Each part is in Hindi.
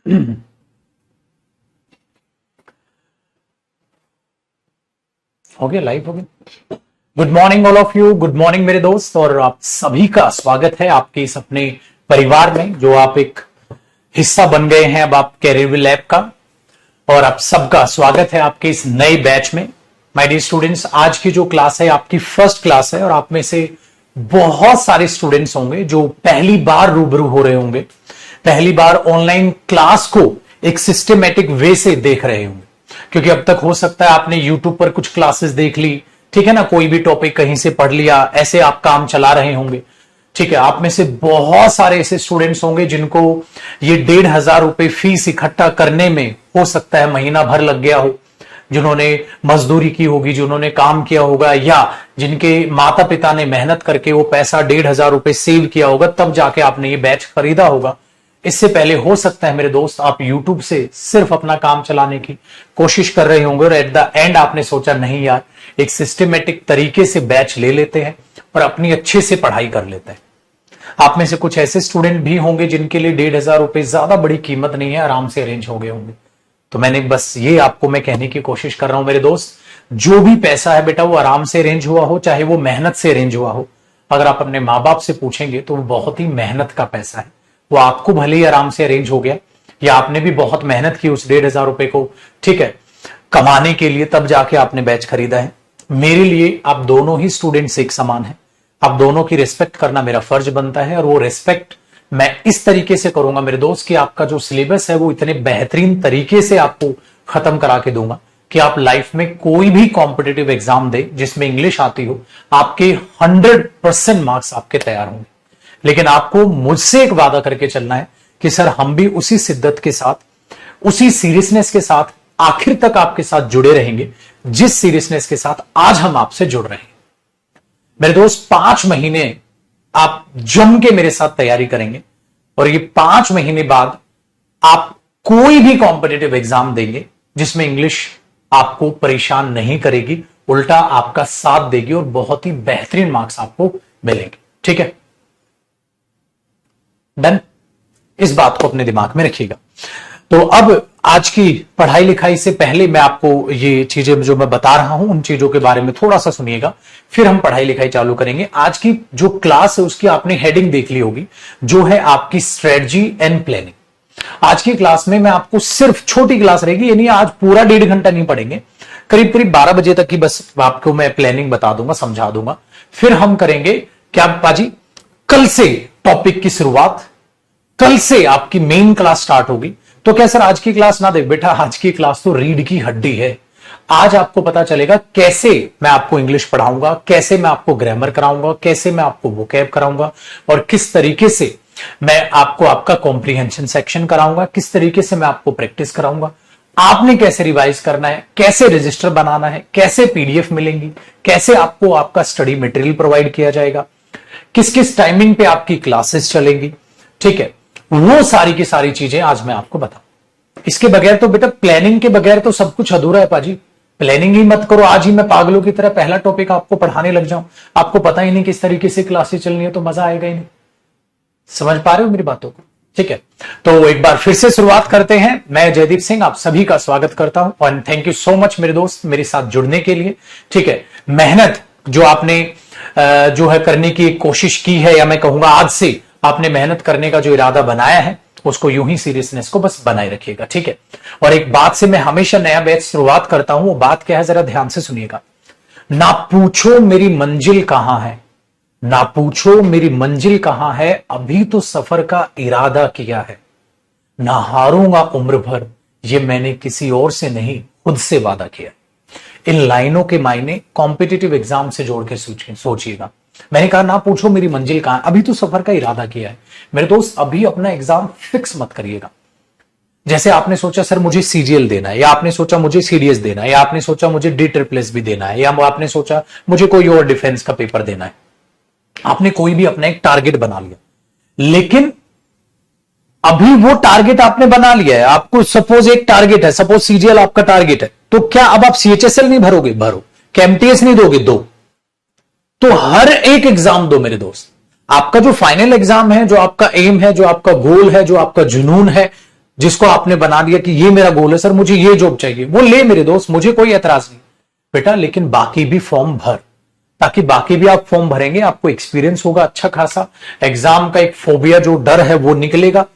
हो गया, लाइव हो गया। Good morning all of you, good morning मेरे दोस्त, और आप सभी का स्वागत है आपके इस अपने परिवार में जो आप एक हिस्सा बन गए हैं अब आप कैरियर लैब का। और आप सबका स्वागत है आपके इस नए बैच में। माय डियर स्टूडेंट्स, आज की जो क्लास है आपकी फर्स्ट क्लास है और आप में से बहुत सारे स्टूडेंट्स होंगे जो पहली बार रूबरू हो रहे होंगे, पहली बार ऑनलाइन क्लास को एक सिस्टमेटिक वे से देख रहे होंगे। क्योंकि अब तक हो सकता है आपने यूट्यूब पर कुछ क्लासेस देख ली, ठीक है ना, कोई भी टॉपिक कहीं से पढ़ लिया, ऐसे आप काम चला रहे होंगे। ठीक है, आप में से बहुत सारे ऐसे स्टूडेंट्स होंगे जिनको ये 1,500 रुपए फीस इकट्ठा करने में हो सकता है महीना भर लग गया हो, जिन्होंने मजदूरी की होगी, जिन्होंने काम किया होगा, या जिनके माता पिता ने मेहनत करके वो पैसा 1,500 रुपए सेव किया होगा, तब जाके आपने ये बैच खरीदा होगा। इससे पहले हो सकता है मेरे दोस्त आप YouTube से सिर्फ अपना काम चलाने की कोशिश कर रहे होंगे और एट द एंड आपने सोचा नहीं यार, एक सिस्टमेटिक तरीके से बैच ले लेते हैं और अपनी अच्छे से पढ़ाई कर लेते हैं। आप में से कुछ ऐसे स्टूडेंट भी होंगे जिनके लिए 1,500 रुपए ज्यादा बड़ी कीमत नहीं है, आराम से अरेंज हो गए होंगे। तो मैंने बस ये आपको मैं कहने की कोशिश कर रहा हूं मेरे दोस्त, जो भी पैसा है बेटा वो आराम से अरेंज हुआ हो, चाहे वो मेहनत से अरेंज हुआ हो। अगर आप अपने माँ बाप से पूछेंगे तो वो बहुत ही मेहनत का पैसा है। वो आपको भले ही आराम से अरेंज हो गया, या आपने भी बहुत मेहनत की उस 1,500 रुपए को, ठीक है, कमाने के लिए, तब जाके आपने बैच खरीदा है। मेरे लिए आप दोनों ही स्टूडेंट्स एक समान हैं। आप दोनों की रिस्पेक्ट करना मेरा फर्ज बनता है, और वो रिस्पेक्ट मैं इस तरीके से करूंगा मेरे दोस्त कि आपका जो सिलेबस है वो इतने बेहतरीन तरीके से आपको खत्म करा के दूंगा कि आप लाइफ में कोई भी कॉम्पिटिटिव एग्जाम दे जिसमें इंग्लिश आती हो, आपके 100% मार्क्स आपके तैयार होंगे। लेकिन आपको मुझसे एक वादा करके चलना है कि सर हम भी उसी शिद्दत के साथ, उसी सीरियसनेस के साथ आखिर तक आपके साथ जुड़े रहेंगे जिस सीरियसनेस के साथ आज हम आपसे जुड़ रहे हैं। मेरे दोस्त 5 महीने आप जम के मेरे साथ तैयारी करेंगे और ये 5 महीने बाद आप कोई भी कॉम्पिटिटिव एग्जाम देंगे जिसमें इंग्लिश आपको परेशान नहीं करेगी, उल्टा आपका साथ देगी और बहुत ही बेहतरीन मार्क्स आपको मिलेंगे। ठीक है, डन। इस बात को अपने दिमाग में रखिएगा। तो अब आज की पढ़ाई लिखाई से पहले मैं आपको ये चीजें जो मैं बता रहा हूं उन चीजों के बारे में थोड़ा सा सुनिएगा, फिर हम पढ़ाई लिखाई चालू करेंगे। आज की जो क्लास है उसकी आपने हेडिंग देख ली होगी, जो है आपकी स्ट्रेटजी एंड प्लानिंग। आज की क्लास में मैं आपको सिर्फ छोटी क्लास रहेगी, यानी आज पूरा 1.5 घंटा नहीं पढ़ेंगे, करीब करीब 12 बजे तक की बस आपको मैं प्लानिंग बता दूंगा, समझा दूंगा। फिर हम करेंगे क्या पाजी, कल से टॉपिक की शुरुआत, कल से आपकी मेन क्लास स्टार्ट होगी। तो क्या सर आज की क्लास ना देख? बेटा आज की क्लास तो रीढ़ की हड्डी है। आज आपको पता चलेगा कैसे मैं आपको इंग्लिश पढ़ाऊंगा, कैसे मैं आपको ग्रामर कराऊंगा, कैसे मैं आपको वोकैब कराऊंगा, और किस तरीके से मैं आपको आपका कॉम्प्रिहेंशन सेक्शन कराऊंगा, किस तरीके से मैं आपको प्रैक्टिस कराऊंगा, आपने कैसे रिवाइज करना है, कैसे रजिस्टर बनाना है, कैसे पीडीएफ मिलेंगी, कैसे आपको आपका स्टडी मटेरियल प्रोवाइड किया जाएगा, किस किस टाइमिंग पे आपकी क्लासेस चलेंगी। ठीक है, वो सारी की सारी चीजें आज मैं आपको बताऊं। इसके बगैर तो बेटा, प्लानिंग के बगैर तो सब कुछ अधूरा है पाजी। प्लानिंग ही मत करो, आज ही मैं पागलों की तरह पहला टॉपिक आपको पढ़ाने लग जाऊं, आपको पता ही नहीं किस तरीके से क्लासेस चलनी है, तो मजा आएगा ही नहीं। समझ पा रहे हो मेरी बातों को? ठीक है, तो एक बार फिर से शुरुआत करते हैं। मैं जयदीप सिंह आप सभी का स्वागत करता हूं और थैंक यू सो मच मेरे दोस्त मेरे साथ जुड़ने के लिए। ठीक है, मेहनत जो आपने जो है करने की कोशिश की है, या मैं कहूंगा आज से आपने मेहनत करने का जो इरादा बनाया है, उसको यूं ही सीरियसनेस को बस बनाए रखिएगा। ठीक है, और एक बात से मैं हमेशा नया बैच शुरुआत करता हूं, वो बात क्या है जरा ध्यान से सुनिएगा। ना पूछो मेरी मंजिल कहां है, ना पूछो मेरी मंजिल कहां है, अभी तो सफर का इरादा किया है। ना हारूंगा उम्र भर, ये मैंने किसी और से नहीं खुद से वादा किया। इन लाइनों के मायने कॉम्पिटिटिव एग्जाम से जोड़ के सोचिएगा। मैंने कहा ना पूछो मेरी मंजिल कहां, अभी तो सफर का इरादा किया है। मेरे दोस्त अभी अपना एग्जाम फिक्स मत करिएगा। जैसे आपने सोचा सर मुझे सीजीएल देना है, या आपने सोचा मुझे सीडीएस देना है, या आपने सोचा मुझे DSSS भी देना है, या आपने सोचा मुझे कोई और डिफेंस का पेपर देना है। आपने कोई भी अपना एक टारगेट बना लिया, लेकिन अभी वो टारगेट आपने बना लिया है। आपको सपोज एक टारगेट है, सपोज सीजीएल आपका टारगेट है, तो क्या अब आप सीएचएसएल नहीं भरोगे? भरो। एमटीएस नहीं दोगे? दो। तो हर एक एग्जाम दो मेरे दोस्त। आपका जो फाइनल एग्जाम है, जो आपका एम है, जो आपका गोल है, जो आपका जुनून है, जिसको आपने बना दिया कि ये मेरा गोल है सर, मुझे ये जॉब चाहिए, वो ले मेरे दोस्त, मुझे कोई एतराज नहीं बेटा, लेकिन बाकी भी फॉर्म भर, ताकि बाकी भी आप फॉर्म भरेंगे, आपको एक्सपीरियंस होगा अच्छा खासा, एग्जाम का एक फोबिया जो डर है वो निकलेगा।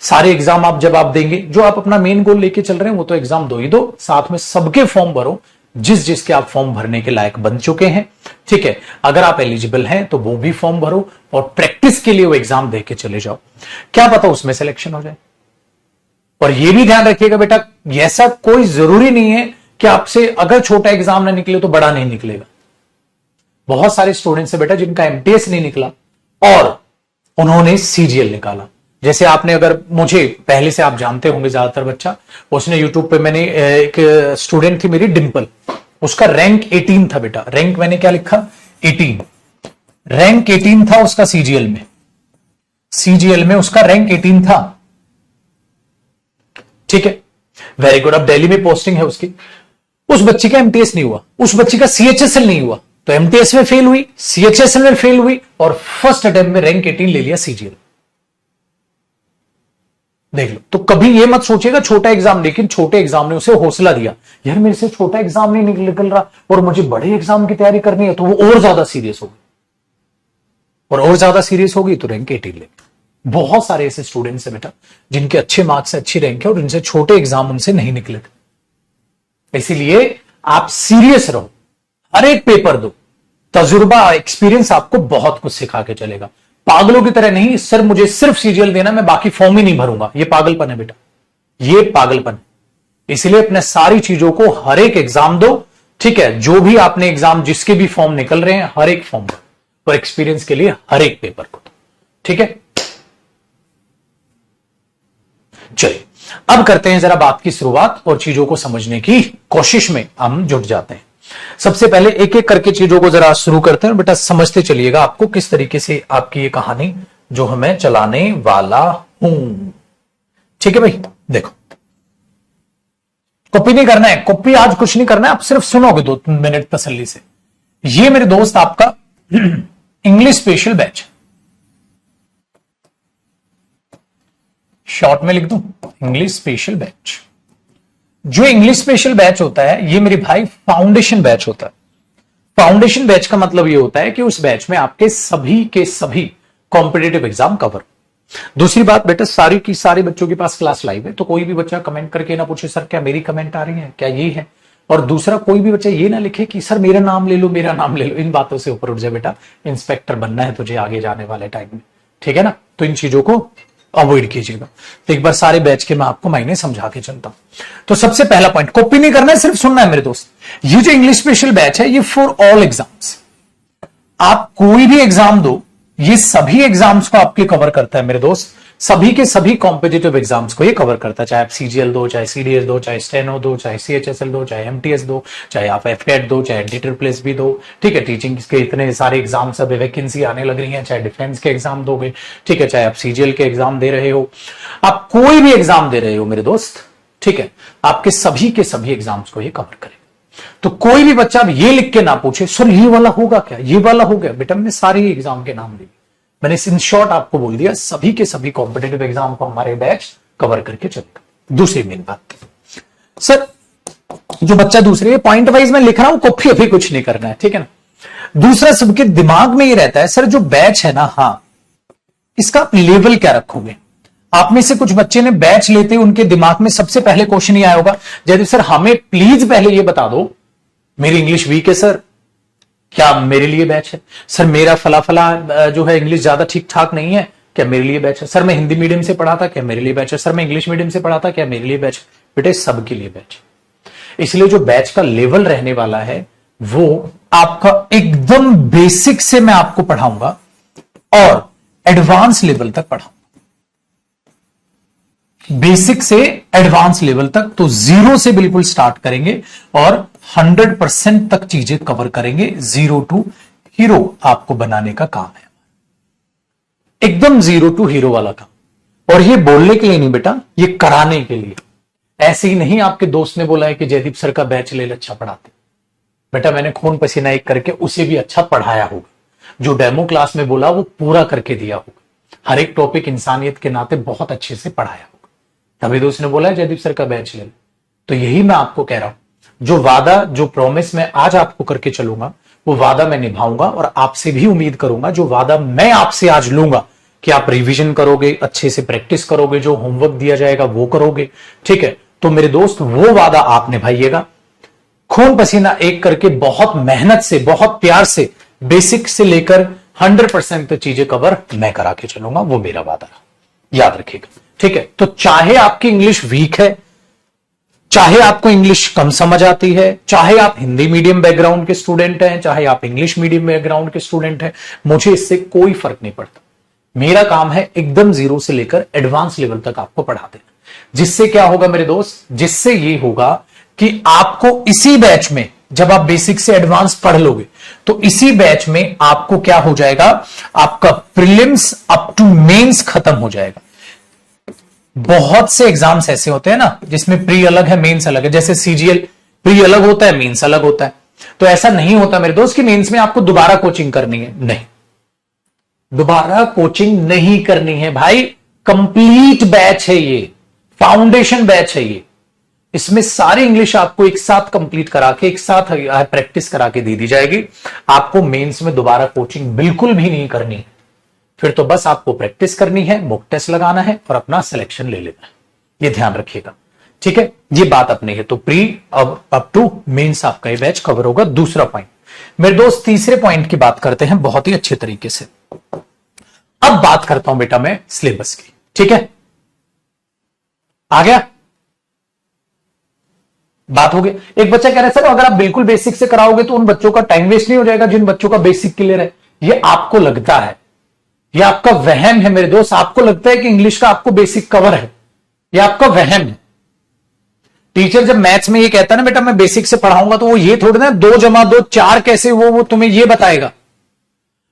सारे एग्जाम आप जब आप देंगे, जो आप अपना मेन गोल लेके चल रहे हैं वो तो एग्जाम दो ही दो, साथ में सबके फॉर्म भरो जिस जिसके आप फॉर्म भरने के लायक बन चुके हैं। ठीक है, अगर आप एलिजिबल हैं तो वो भी फॉर्म भरो और प्रैक्टिस के लिए वो एग्जाम दे के चले जाओ, क्या पता उसमें सिलेक्शन हो जाए। और ये भी ध्यान रखिएगा बेटा, ऐसा कोई जरूरी नहीं है कि आपसे अगर छोटा एग्जाम ना निकले तो बड़ा नहीं निकलेगा। बहुत सारे स्टूडेंट्स है बेटा जिनका एमटीएस नहीं निकला और उन्होंने सीजीएल निकाला। जैसे आपने, अगर मुझे पहले से आप जानते होंगे ज्यादातर बच्चा, उसने यूट्यूब पे, मैंने एक स्टूडेंट थी मेरी डिंपल, उसका रैंक 18 था बेटा, रैंक मैंने क्या लिखा 18, रैंक 18 था उसका सीजीएल में, सीजीएल में उसका रैंक 18 था। ठीक है, वेरी गुड। अब दिल्ली में पोस्टिंग है उसकी, उस बच्ची का एमटीएस नहीं हुआ, उस बच्ची का सीएचएसएल नहीं हुआ, तो एमटीएस में फेल हुई, सीएचएसएल में फेल हुई और फर्स्ट अटेम्प्ट में रैंक 18 ले लिया सीजीएल। देख लो, तो कभी ये मत सोचिएगा छोटा एग्जाम, लेकिन छोटे एग्जाम ने उसे हौसला दिया, यार मेरे से छोटा एग्जाम नहीं निकल रहा और मुझे बड़े एग्जाम की तैयारी करनी है, तो वो और ज्यादा सीरियस हो गई और ज्यादा सीरियस होगी तो रैंक 18 ले। बहुत सारे ऐसे स्टूडेंट्स हैं बेटा जिनके अच्छे मार्क्स से अच्छी रैंक है और इनसे छोटे एग्जाम उनसे नहीं निकले थे। इसीलिए आप सीरियस रहो, हर एक पेपर दो, तजुर्बा एक्सपीरियंस आपको बहुत कुछ सिखा के चलेगा। पागलों की तरह नहीं, सर मुझे सिर्फ सीजीएल देना, मैं बाकी फॉर्म ही नहीं भरूंगा, ये पागलपन है बेटा, ये पागलपन है। इसलिए अपने सारी चीजों को हर एक एग्जाम दो। ठीक है, जो भी आपने एग्जाम, जिसके भी फॉर्म निकल रहे हैं, हर एक फॉर्म दो और एक्सपीरियंस के लिए हर एक पेपर को दो। ठीक है, चलिए अब करते हैं जरा बात की शुरुआत और चीजों को समझने की कोशिश में हम जुट जाते हैं। सबसे पहले एक एक करके चीजों को जरा शुरू करते हैं बेटा, समझते चलिएगा आपको किस तरीके से आपकी ये कहानी जो हमें चलाने वाला हूं। ठीक है भाई, देखो कॉपी नहीं करना है, कॉपी आज कुछ नहीं करना है, आप सिर्फ सुनोगे 2 मिनट तसल्ली से। ये मेरे दोस्त आपका इंग्लिश स्पेशल बैच, शॉर्ट में लिख दूं इंग्लिश स्पेशल बैच। जो इंग्लिश स्पेशल बैच होता है ये मेरे भाई फाउंडेशन बैच होता है। फाउंडेशन बैच का मतलब ये होता है कि उस बैच में आपके सभी के सभी कॉम्पिटिटिव एग्जाम कवर। दूसरी बात बेटा, सारी की सारे बच्चों के पास क्लास लाइव है, तो कोई भी बच्चा कमेंट करके ना पूछे सर क्या मेरी कमेंट आ रही है, क्या ये है। और दूसरा, कोई भी बच्चा ये ना लिखे कि सर मेरा नाम ले लो, मेरा नाम ले लो। इन बातों से ऊपर उठ जाए बेटा, इंस्पेक्टर बनना है तुझे आगे जाने वाले टाइम में, ठीक है ना। तो इन चीजों को अवॉइड कीजिएगा। तो एक बार सारे बैच के मैं आपको मायने समझा के चलता हूं। तो सबसे पहला पॉइंट, कॉपी नहीं करना है, सिर्फ सुनना है मेरे दोस्त। ये जो इंग्लिश स्पेशल बैच है ये फॉर ऑल एग्जाम्स, आप कोई भी एग्जाम दो, ये सभी एग्जाम्स को आपके कवर करता है मेरे दोस्त। सभी के सभी कॉम्पिटिटिव एग्जाम्स को ये कवर करता है, चाहे आप सीजीएल दो, चाहे सीडीएस दो, चाहे स्टेनो दो, चाहे सीएचएसएल दो, चाहे एमटीएस दो, चाहे आप एफकेट दो, चाहे एनटीट्रिपल भी दो। ठीक है, टीचिंग के इतने सारे एग्जाम्स अब वैकेंसी आने लग रही है, चाहे डिफेंस के एग्जाम दोगे, ठीक है, चाहे आप सीजीएल के एग्जाम दे रहे हो, आप कोई भी एग्जाम दे रहे हो मेरे दोस्त, ठीक है, आपके सभी के सभी एग्जाम्स को ये कवर करेगा। तो कोई भी बच्चा अब ये लिख के ना पूछे सर ये वाला होगा क्या, ये वाला हो गया, बेटा मैंने सारे एग्जाम के नाम दिए, मैंने इन शॉर्ट आपको बोल दिया, सभी के सभी कॉम्पिटिटिव एग्जाम को हमारे बैच कवर करके चलेगा। दूसरी मेन बात, सर जो बच्चा दूसरे पॉइंट वाइज मैं लिख रहा हूं, कॉपी अभी कुछ नहीं करना है, ठीक है ना। दूसरा, सबके दिमाग में ये रहता है सर जो बैच है ना, हाँ इसका लेवल क्या रखोगे। आप में से कुछ बच्चे ने बैच लेते उनके दिमाग में सबसे पहले क्वेश्चन ही आया होगा, जयदीप सर हमें प्लीज पहले ये बता दो, मेरी इंग्लिश वीक है सर, क्या मेरे लिए बैच है। सर मेरा फला फला जो है इंग्लिश ज्यादा ठीक ठाक नहीं है, क्या मेरे लिए बैच है। सर मैं हिंदी मीडियम से पढ़ा था, क्या मेरे लिए बैच है। सर मैं इंग्लिश मीडियम से पढ़ा था, क्या मेरे लिए बैच है। बेटे सबके लिए बैच है। इसलिए जो बैच का लेवल रहने वाला है वो आपका एकदम बेसिक से मैं आपको पढ़ाऊंगा और एडवांस लेवल तक पढ़ाऊंगा, बेसिक से एडवांस लेवल तक। तो 0 से बिल्कुल स्टार्ट करेंगे और 100% तक चीजें कवर करेंगे। 0 टू हीरो आपको बनाने का काम है, एकदम 0 टू हीरो वाला काम। और ये बोलने के लिए नहीं बेटा, ये कराने के लिए। ऐसे ही नहीं आपके दोस्त ने बोला है कि जयदीप सर का बैच ले अच्छा पढ़ाते, बेटा मैंने खून पसीना एक करके उसे भी अच्छा पढ़ाया होगा, जो डेमो क्लास में बोला वो पूरा करके दिया होगा, हर एक टॉपिक इंसानियत के नाते बहुत अच्छे से पढ़ाया होगा, तभी तो उसने बोला है जयदीप सर का बैच ले। तो यही मैं आपको कह रहा हूं, जो वादा, जो प्रॉमिस मैं आज आपको करके चलूंगा, वो वादा मैं निभाऊंगा और आपसे भी उम्मीद करूंगा जो वादा मैं आपसे आज लूंगा कि आप रिवीजन करोगे, अच्छे से प्रैक्टिस करोगे, जो होमवर्क दिया जाएगा वो करोगे, ठीक है। तो मेरे दोस्त वो वादा आप निभाइएगा, खून पसीना एक करके, बहुत मेहनत से, बहुत प्यार से, बेसिक से लेकर 100% तक चीजें कवर मैं करा के चलूंगा, वो मेरा वादा है, याद रखिएगा, ठीक है। तो चाहे आपकी इंग्लिश वीक है, चाहे आपको इंग्लिश कम समझ आती है, चाहे आप हिंदी मीडियम बैकग्राउंड के स्टूडेंट हैं, चाहे आप इंग्लिश मीडियम बैकग्राउंड के स्टूडेंट हैं, मुझे इससे कोई फर्क नहीं पड़ता। मेरा काम है एकदम जीरो से लेकर एडवांस लेवल तक आपको पढ़ा देना। जिससे क्या होगा मेरे दोस्त, जिससे ये होगा कि आपको इसी बैच में, जब आप बेसिक से एडवांस पढ़ लोगे, तो इसी बैच में आपको क्या हो जाएगा, आपका प्रीलिम्स अप टू मेंस खत्म हो जाएगा। बहुत से एग्जाम्स ऐसे होते हैं ना जिसमें प्री अलग है, मेंस अलग है। जैसे सीजीएल प्री अलग होता है, मेंस अलग होता है। तो ऐसा नहीं होता मेरे दोस्त कि मेंस में आपको दोबारा कोचिंग करनी है, नहीं, दोबारा कोचिंग नहीं करनी है भाई। कंप्लीट बैच है ये, फाउंडेशन बैच है ये। इसमें सारी इंग्लिश आपको एक साथ कंप्लीट करा के, एक साथ प्रैक्टिस करा के दे दी जाएगी। आपको मेंस में दोबारा कोचिंग बिल्कुल भी नहीं करनी है। फिर तो बस आपको प्रैक्टिस करनी है, मॉक टेस्ट लगाना है और अपना सिलेक्शन ले लेना है। ये ध्यान रखिएगा, ठीक है। ये बात अपनी है। तो प्री अप टू मेंस आपका ये बैच कवर होगा। दूसरा पॉइंट मेरे दोस्त, तीसरे पॉइंट की बात करते हैं बहुत ही अच्छे तरीके से। अब बात करता हूं बेटा मैं सिलेबस की, ठीक है। आ गया, बात हो गई। एक बच्चा कह रहा है सर अगर आप बिल्कुल बेसिक से कराओगे तो उन बच्चों का टाइम वेस्ट नहीं हो जाएगा जिन बच्चों का बेसिक क्लियर है। ये आपको लगता है, ये आपका वहम है मेरे दोस्त। आपको लगता है कि इंग्लिश का आपको बेसिक कवर है, ये आपका वहम है। टीचर जब मैथ्स में ये कहता है ना बेटा मैं बेसिक से पढ़ाऊंगा, तो वो ये थोड़ी ना 2 + 2 4 कैसे वो तुम्हें ये बताएगा।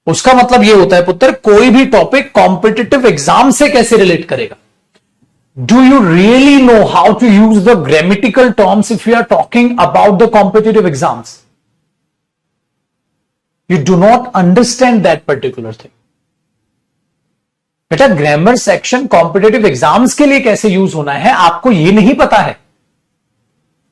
उसका मतलब ये होता है पुत्र, कोई भी टॉपिक कॉम्पिटिटिव एग्जाम से कैसे रिलेट करेगा। Do you really know how to use the grammatical terms if you are talking about the competitive exams? You do not understand that particular thing. बेटा ग्रामर सेक्शन कॉम्पिटिटिव एग्जाम्स के लिए कैसे यूज होना है आपको ये नहीं पता है।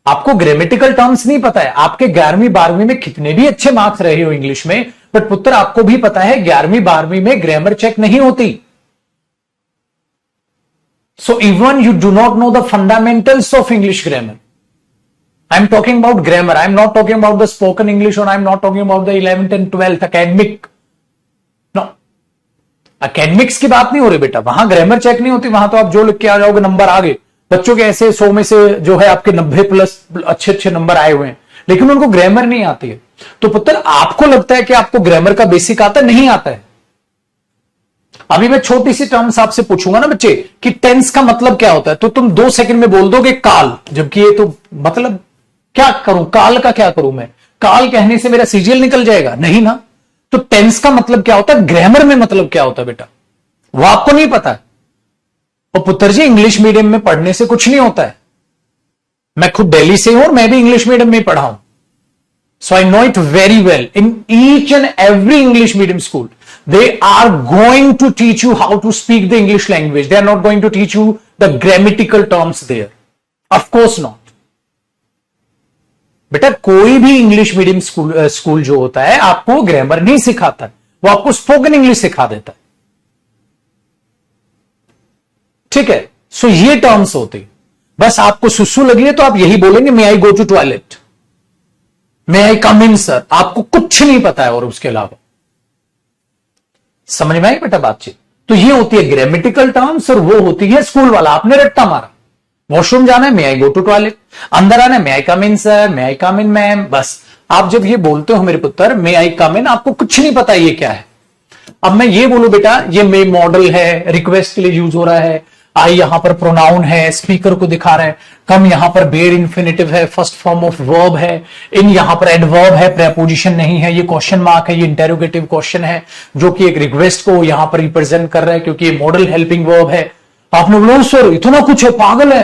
आपको ग्रामेटिकल टर्म्स नहीं पता है। आपके 11वीं 12वीं में कितने भी अच्छे मार्क्स रहे हो इंग्लिश में, बट पुत्र आपको भी पता है 11वीं 12वीं में ग्रामर चेक नहीं होती। So even you do not know the fundamentals of English grammar. I am talking about grammar, I am not talking about the spoken English और I am not talking about the 11th and 12th academic। No, academics की बात नहीं हो रही बेटा, वहां ग्रामर चेक नहीं होती। वहां तो आप जो लिख के आ जाओगे नंबर आ गए। बच्चों के ऐसे 100 में से जो है आपके 90+ अच्छे अच्छे नंबर आए हुए हैं, लेकिन उनको ग्रामर नहीं आती है। तो पुत्र आपको लगता है कि आपको ग्रामर का बेसिक आता है, नहीं आता है। अभी मैं छोटी सी टर्म्स आपसे पूछूंगा ना बच्चे कि टेंस का मतलब क्या होता है, तो तुम 2 सेकंड में बोल दोगे काल, जबकि ये तो मतलब क्या करूं, काल का क्या करूं मैं? काल कहने से मेरा सीजीएल निकल जाएगा? नहीं ना। तो टेंस का मतलब क्या होता है, ग्रामर में मतलब क्या होता है बेटा, वो आपको नहीं पता है। और पुत्र जी इंग्लिश मीडियम में पढ़ने से कुछ नहीं होता है। मैं खुद दिल्ली से हूं और मैं भी इंग्लिश मीडियम में पढ़ा हूं। So I know it very well. In each and every English medium school they are going to teach you how to speak the English language. They are not going to teach you the grammatical terms there. Of course not. बेटा कोई भी इंग्लिश मीडियम स्कूल जो होता है आपको ग्रामर नहीं सिखाता, वो आपको स्पोकन इंग्लिश सिखा देता है, ठीक है। सो ये टर्म्स होती, बस आपको सुसु लगी है तो आप यही बोलेंगे may I go to toilet, may I come in sir. आपको कुछ नहीं पता है और उसके अलावा। समझ में आई बेटा बातचीत? तो ये होती है ग्रामेटिकल टर्म्स और वो होती है स्कूल वाला। आपने रट्टा मारा, वॉशरूम जाना है मे आई गो टू टॉयलेट, अंदर आना है मे I come in sir, may I come in ma'am. बस आप जब ये बोलते हो मेरे पुत्र मे आई कम इन, आपको कुछ नहीं पता ये क्या है। अब मैं ये बोलूं बेटा ये मे मॉडल है, रिक्वेस्ट के लिए यूज हो रहा है, आई यहां पर प्रोनाउन है, स्पीकर को दिखा रहे हैं, कम यहां पर बेयर इन्फिनिटिव है, फर्स्ट फॉर्म ऑफ वर्ब है, इन यहां पर एडवर्ब है, प्रेपोजिशन नहीं है, ये क्वेश्चन मार्क है, ये इंटेरोगेटिव क्वेश्चन है जो कि एक रिक्वेस्ट को यहां पर रिप्रेजेंट कर रहा है क्योंकि ये मॉडल हेल्पिंग वर्ब है। आपने बोला सर इतना कुछ है, पागल है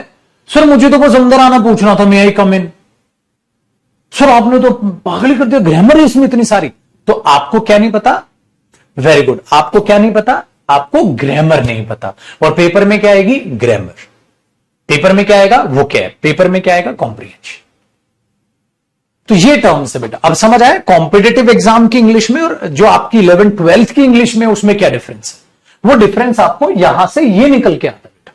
सर, मुझे तो बस अंदर आना पूछना था, मे आई कम इन। सर आपने तो पागल ही कर दिया, ग्रामर है इसमें इतनी सारी। तो आपको क्या नहीं पता? वेरी गुड, आपको क्या नहीं पता? आपको ग्रामर नहीं पता। और पेपर में क्या आएगी? ग्रामर। पेपर में क्या आएगा? वोकैब। पेपर में क्या आएगा? कॉम्प्रिहेंशन। तो ये टर्म्स है बेटा। अब समझ आया कॉम्पिटिटिव एग्जाम की इंग्लिश में और जो आपकी 11th 12th की इंग्लिश में उसमें क्या डिफरेंस है। वो डिफरेंस आपको यहां से ये निकल के आता है बेटा।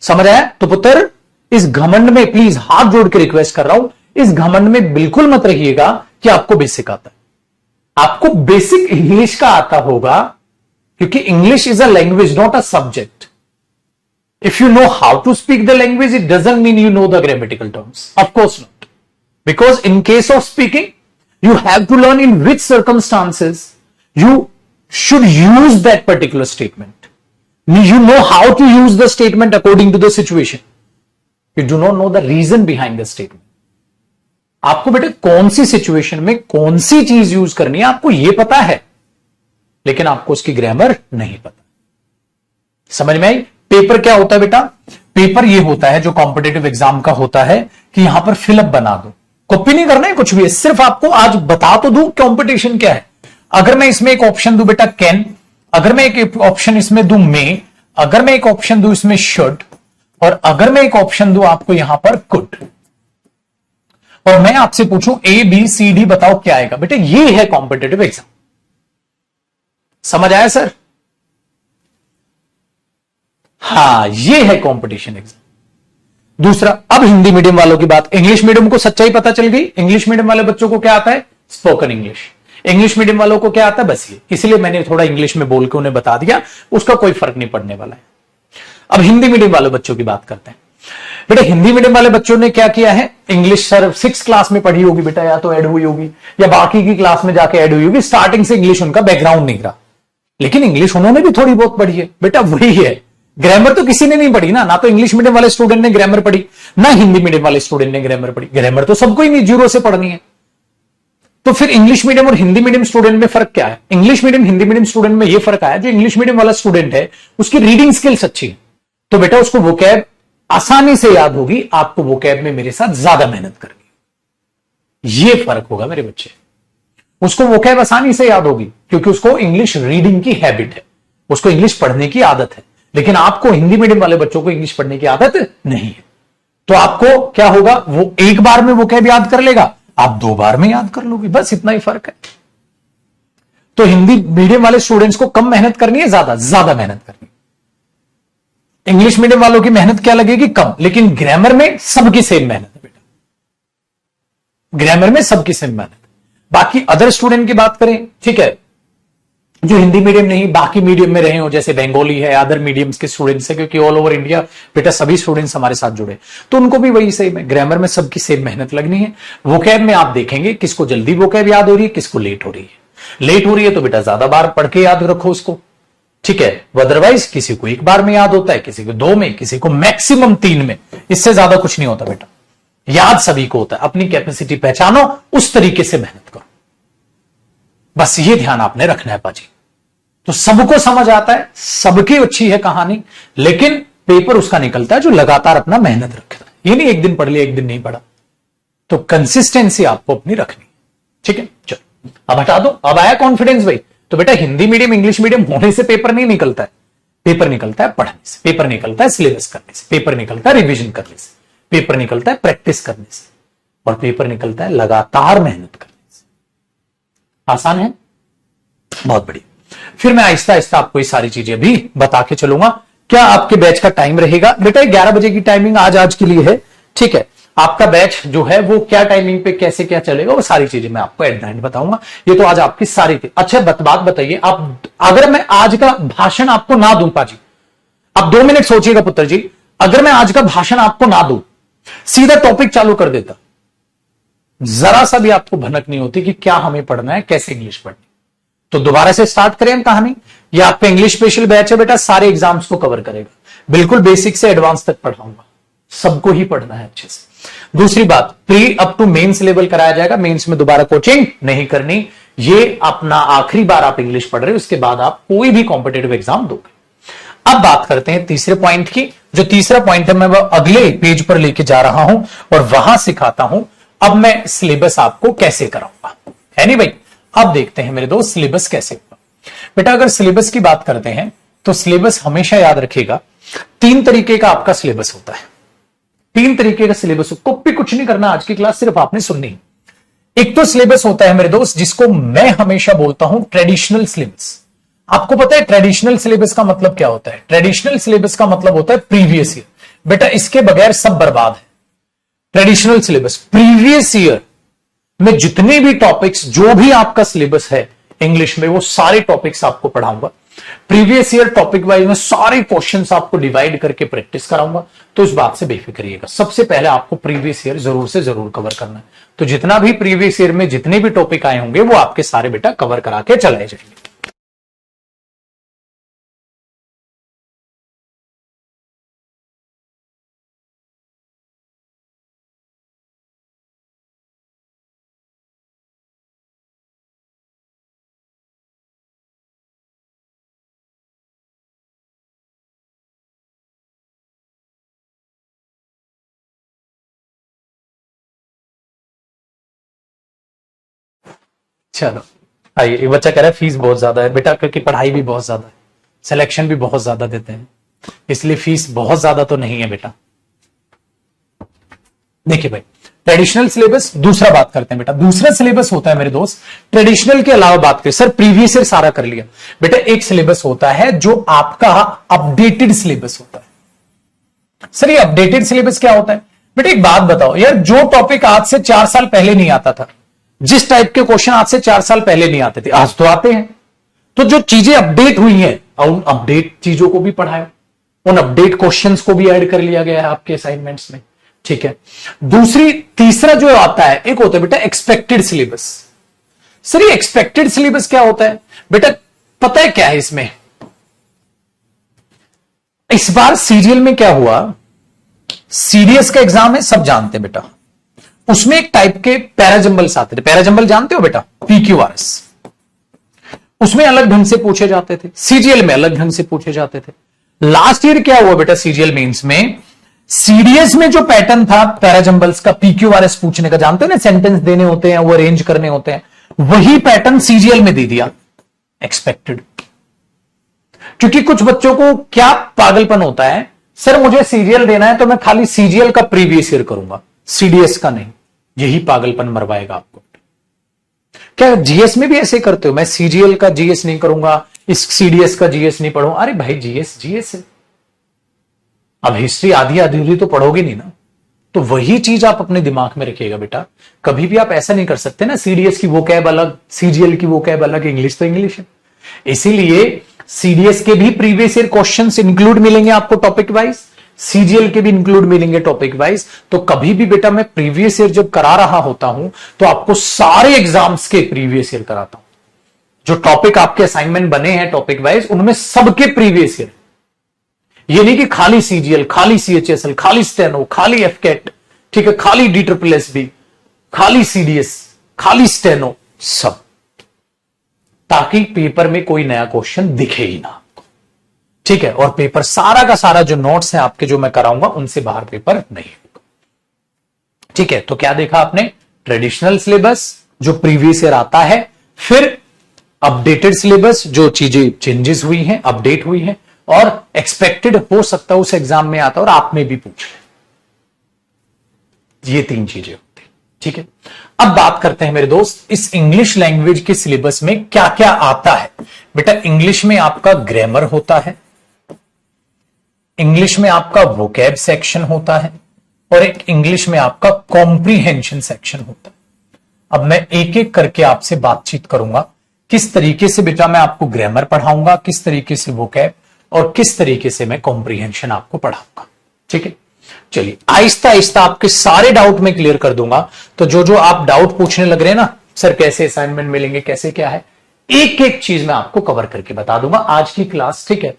समझ आया? तो पुत्र इस घमंड में प्लीज हाथ जोड़ के रिक्वेस्ट कर रहा हूं, इस घमंड में बिल्कुल मत रहिएगा कि आपको बेसिक आता है। आपको बेसिक इंग्लिश का आता होगा, क्योंकि English is a language not a subject. If you know how to speak the language, it doesn't mean you know the grammatical terms. Of course not. Because in case of speaking, you have to learn in which circumstances you should use that particular statement. You know how to use the statement according to the situation. You do not know the reason behind the statement. आपको बेटे कौन सी सिचुएशन में कौन सी चीज यूज करनी है आपको यह पता है, लेकिन आपको उसकी ग्रामर नहीं पता। समझ में आई? पेपर क्या होता है बेटा? पेपर ये होता है जो कॉम्पिटिटिव एग्जाम का होता है कि यहां पर फिलअप बना दो, कॉपी नहीं करना है कुछ भी, सिर्फ आपको आज बता तो दूं कंपटीशन क्या है। अगर मैं इसमें एक ऑप्शन दूं बेटा कैन, अगर मैं एक ऑप्शन इसमें दूं मे, अगर मैं एक ऑप्शन दूं इसमें शुड, और अगर मैं एक ऑप्शन दूं आपको यहां पर कुड, और मैं आपसे पूछूं ए बी सी डी बताओ क्या आएगा, बेटा ये है कॉम्पिटिटिव एग्जाम। समझ आया सर? हां, ये है कंपटीशन एग्जाम। दूसरा, अब हिंदी मीडियम वालों की बात। इंग्लिश मीडियम को सच्चाई पता चल गई। इंग्लिश मीडियम वाले बच्चों को क्या आता है? Spoken English. इंग्लिश मीडियम वालों को क्या आता है? बस ये। इसलिए मैंने थोड़ा इंग्लिश में बोल के उन्हें बता दिया, उसका कोई फर्क नहीं पड़ने वाला है। अब हिंदी मीडियम वाले बच्चों की बात करते हैं। बेटा हिंदी मीडियम वाले बच्चों ने क्या किया है? इंग्लिश सर 6th क्लास में पढ़ी होगी बेटा, या तो ऐड हुई होगी या बाकी की क्लास में जाके ऐड हुई होगी। स्टार्टिंग से इंग्लिश उनका बैकग्राउंड नहीं रहा, लेकिन इंग्लिश उन्होंने भी थोड़ी बहुत पढ़ी है। बेटा वही है, ग्रामर तो किसी ने नहीं पढ़ी ना तो इंग्लिश मीडियम वाले स्टूडेंट ने ग्रामर पढ़ी, ना हिंदी मीडियम वाले स्टूडेंट ने ग्रामर पढ़ी। ग्रामर तो सबको ही नहीं, जीरो से पढ़नी है। तो फिर इंग्लिश मीडियम और हिंदी मीडियम स्टूडेंट में फर्क क्या है? English medium Hindi medium student में यह फर्क आया, जो इंग्लिश मीडियम वाला स्टूडेंट है उसकी रीडिंग स्किल्स अच्छी है, तो बेटा उसको वोकैब आसानी से याद होगी। आपको वोकैब में मेरे साथ ज्यादा मेहनत करनी, यह फर्क होगा मेरे बच्चे। उसको वोकैब आसानी से याद होगी क्योंकि उसको इंग्लिश रीडिंग की हैबिट है, उसको इंग्लिश पढ़ने की आदत है। लेकिन आपको हिंदी मीडियम वाले बच्चों को इंग्लिश पढ़ने की आदत नहीं है, तो आपको क्या होगा? वो एक बार में वोकैब याद कर लेगा, आप 2 बार में याद कर लोगे, बस इतना ही फर्क है। तो हिंदी मीडियम वाले स्टूडेंट्स को कम मेहनत करनी है, ज्यादा मेहनत करनी है। इंग्लिश मीडियम वालों की मेहनत क्या लगेगी? कम, लेकिन ग्रामर में सबकी सेम मेहनत है बेटा, ग्रामर में सबकी सेम मेहनत। बाकी अदर स्टूडेंट की बात करें, ठीक है, जो हिंदी मीडियम नहीं बाकी मीडियम में रहे हो, जैसे बंगाली है, अदर मीडियम्स के स्टूडेंट्स है, क्योंकि ऑल ओवर इंडिया बेटा सभी स्टूडेंट्स हमारे साथ जुड़े, तो उनको भी वही सेम है। ग्रामर में सबकी सेम मेहनत लगनी है। वोकैब में आप देखेंगे किसको जल्दी वोकैब याद हो रही है, किसको लेट हो रही है। लेट हो रही है तो बेटा ज्यादा बार पढ़ के याद रखो उसको, ठीक है। अदरवाइज किसी को 1 बार में याद होता है, किसी को 2 में, किसी को मैक्सिमम 3 में, इससे ज्यादा कुछ नहीं होता बेटा। याद सभी को होता है। अपनी कैपेसिटी पहचानो, उस तरीके से मेहनत करो, बस ये ध्यान आपने रखना है पाजी। तो सबको समझ आता है, सबकी अच्छी है कहानी, लेकिन पेपर उसका निकलता है जो लगातार अपना मेहनत रखता है। ये नहीं एक दिन पढ़ लिया एक दिन नहीं पढ़ा, तो कंसिस्टेंसी आपको अपनी रखनी, ठीक है। चलो अब हटा दो, अब आया कॉन्फिडेंस भाई। तो बेटा हिंदी मीडियम इंग्लिश मीडियम होने से पेपर नहीं निकलता है, पेपर निकलता है पढ़ने से, पेपर निकलता है सिलेबस करने से, पेपर निकलता है रिवीजन करने से, पेपर निकलता है प्रैक्टिस करने से, और पेपर निकलता है लगातार मेहनत करने से। आसान है, बहुत बढ़िया। फिर मैं आहिस्ता आहिस्ता आपको ये सारी चीजें भी बता के चलूंगा। क्या आपके बैच का टाइम रहेगा बेटा? 11 बजे की टाइमिंग आज के लिए है, ठीक है। आपका बैच जो है वो क्या टाइमिंग पे कैसे क्या चलेगा, वो सारी चीजें मैं आपको एट द एंड बताऊंगा। ये तो आज आपकी सारी थी। अच्छा बात बताइए आप, अगर मैं आज का भाषण आपको ना दूं पाजी, आप 2 मिनट सोचिएगा पुत्र जी, अगर मैं आज का भाषण आपको ना दूं, सीधा टॉपिक चालू कर देता, जरा सा भी आपको भनक नहीं होती कि क्या हमें पढ़ना है, कैसे इंग्लिश पढ़नी। तो दोबारा से स्टार्ट करें हम कहानी। ये आपका इंग्लिश स्पेशल बैच है बेटा, सारे एग्जाम्स को कवर करेगा, बिल्कुल बेसिक से एडवांस तक पढ़ाऊंगा, सबको ही पढ़ना है अच्छे से। दूसरी बात, pre up to mains level कराया जाएगा, मेंस में दोबारा कोचिंग नहीं करनी। ये अपना आखिरी बार आप इंग्लिश पढ़ रहे हो, उसके बाद आप कोई भी कॉम्पिटेटिव एग्जाम दोगे। अब बात करते हैं तीसरे पॉइंट की। जो तीसरा पॉइंट है मैं वो अगले पेज पर लेके जा रहा हूं और वहां सिखाता हूं अब मैं सिलेबस आपको कैसे कराऊंगा, है नहीं भाई। अब देखते हैं मेरे दोस्त सिलेबस कैसे होगा। बेटा अगर सिलेबस की बात करते हैं तो सिलेबस हमेशा याद रखिएगा, 3 तरीके का आपका सिलेबस होता है। तीन तरीके का सिलेबस, कॉपी कुछ नहीं करना, आज की क्लास सिर्फ आपने सुननी है। एक तो सिलेबस होता है मेरे दोस्त जिसको मैं हमेशा बोलता हूं ट्रेडिशनल सिलेबस। आपको पता है ट्रेडिशनल सिलेबस का मतलब क्या होता है? ट्रेडिशनल सिलेबस का मतलब होता है प्रीवियस ईयर। बेटा इसके बगैर सब बर्बाद है। ट्रेडिशनल सिलेबस प्रीवियस ईयर में जितने भी टॉपिक्स, जो भी आपका सिलेबस है इंग्लिश में, वो सारे टॉपिक्स आपको पढ़ाऊंगा। प्रीवियस ईयर टॉपिक वाइज में सारे क्वेश्चंस आपको डिवाइड करके प्रैक्टिस कराऊंगा, तो इस बात से बेफिक्र रहिएगा। सबसे पहले आपको प्रीवियस ईयर जरूर से जरूर कवर करना है। तो जितना भी प्रीवियस ईयर में जितने भी टॉपिक आए होंगे वो आपके सारे बेटा कवर करा के चलाए जाएंगे। चलो आइए, एक बच्चा कह रहा है फीस बहुत ज्यादा है बेटा, क्योंकि पढ़ाई भी बहुत ज्यादा है, सिलेक्शन भी बहुत ज्यादा देते हैं, इसलिए फीस बहुत ज्यादा तो नहीं है बेटा। देखिए भाई, ट्रेडिशनल सिलेबस दूसरा बात करते हैं बेटा। दूसरा सिलेबस होता है मेरे दोस्त, ट्रेडिशनल के अलावा बात करें सर प्रीवियस ईयर सारा कर लिया बेटा, एक सिलेबस होता है जो आपका अपडेटेड सिलेबस होता है। सर ये अपडेटेड सिलेबस क्या होता है बेटा? एक बात बताओ यार, जो टॉपिक आज से 4 साल पहले नहीं आता था, जिस टाइप के क्वेश्चन आज से 4 साल पहले नहीं आते थे, आज तो आते हैं। तो जो चीजें अपडेट हुई हैं, उन अपडेट चीजों को भी पढ़ाए, उन अपडेट क्वेश्चंस को भी ऐड कर लिया गया है आपके असाइनमेंट्स में, ठीक है। तीसरा जो आता है, एक होता है बेटा एक्सपेक्टेड सिलेबस। सर ये एक्सपेक्टेड सिलेबस क्या होता है बेटा? पता है क्या है इसमें? इस बार सीरियल में क्या हुआ, सीडीएस का एग्जाम है, सब जानते हैं बेटा। उसमें एक टाइप के पैराजंबल्स आते थे, पैराजंबल जानते हो बेटा, पीक्यूआरएस। उसमें अलग ढंग से पूछे जाते थे, सीजीएल में अलग ढंग से पूछे जाते थे। लास्ट ईयर क्या हुआ बेटा, सीजीएल मेंस में सीडीएस में जो पैटर्न था पैराजंबल्स का पीक्यूआरएस पूछने का, जानते हो ना, सेंटेंस देने होते हैं, वो अरेंज करने होते हैं, वही पैटर्न सीजीएल में दे दिया, एक्सपेक्टेड। क्योंकि कुछ बच्चों को क्या पागलपन होता है, सर मुझे सीजीएल देना है तो मैं खाली सीजीएल का प्रीवियस ईयर करूंगा, सीडीएस का नहीं। यही पागलपन मरवाएगा आपको। क्या जीएस में भी ऐसे करते हो? मैं सीजीएल का जीएस नहीं करूंगा, इस सीडीएस का जीएस नहीं पढ़ूंगा। अरे भाई जीएस जीएस है, अब हिस्ट्री आधी अधूरी तो पढ़ोगे नहीं ना। तो वही चीज आप अपने दिमाग में रखिएगा बेटा, कभी भी आप ऐसा नहीं कर सकते ना, सीडीएस की वो कैब अलग, सीजीएल की वो कैब अलग, इंग्लिश तो इंग्लिश है। इसीलिए सीडीएस के भी प्रीवियस ईयर क्वेश्चंस इंक्लूड मिलेंगे आपको टॉपिक वाइज, सीजीएल के भी इंक्लूड मिलेंगे टॉपिक वाइज। तो कभी भी बेटा मैं प्रीवियस ईयर जब करा रहा होता हूं तो आपको सारे एग्जाम्स के प्रीवियस ईयर कराता हूं। जो टॉपिक आपके असाइनमेंट बने हैं टॉपिक वाइज, उनमें सबके प्रीवियस ईयर। ये नहीं कि खाली सीजीएल, खाली सीएचएसएल, खाली स्टेनो, खाली एफकेट, ठीक है, खाली DSSS, खाली सीडीएस, खाली स्टेनो, सब, ताकि पेपर में कोई नया क्वेश्चन दिखे ही ना, ठीक है। और पेपर सारा का सारा जो नोट्स है आपके जो मैं कराऊंगा उनसे बाहर पेपर नहीं होगा, ठीक है। तो क्या देखा आपने? ट्रेडिशनल सिलेबस जो प्रीवियस ईयर आता है, फिर अपडेटेड सिलेबस जो चीजें चेंजेस हुई हैं, अपडेट हुई हैं, और एक्सपेक्टेड हो सकता है उस एग्जाम में आता और आप में भी पूछ ले। ये तीन चीजें होती हैं, ठीक है। अब बात करते हैं मेरे दोस्त, इस इंग्लिश लैंग्वेज के सिलेबस में क्या क्या आता है बेटा। इंग्लिश में आपका ग्रामर होता है, इंग्लिश में आपका वोकैब सेक्शन होता है, और एक इंग्लिश में आपका कॉम्प्रीहेंशन सेक्शन होता है। अब मैं एक एक करके आपसे बातचीत करूंगा, किस तरीके से बेटा मैं आपको ग्रामर पढ़ाऊंगा, किस तरीके से वोकैब, और किस तरीके से मैं कॉम्प्रीहेंशन आपको पढ़ाऊंगा, ठीक है। चलिए आहिस्ता आहिस्ता आपके सारे डाउट में क्लियर कर दूंगा। तो जो जो आप डाउट पूछने लग रहे हैं ना, सर कैसे असाइनमेंट मिलेंगे, कैसे क्या है, एक एक चीज मैं आपको कवर करके बता दूंगा आज की क्लास, ठीक है।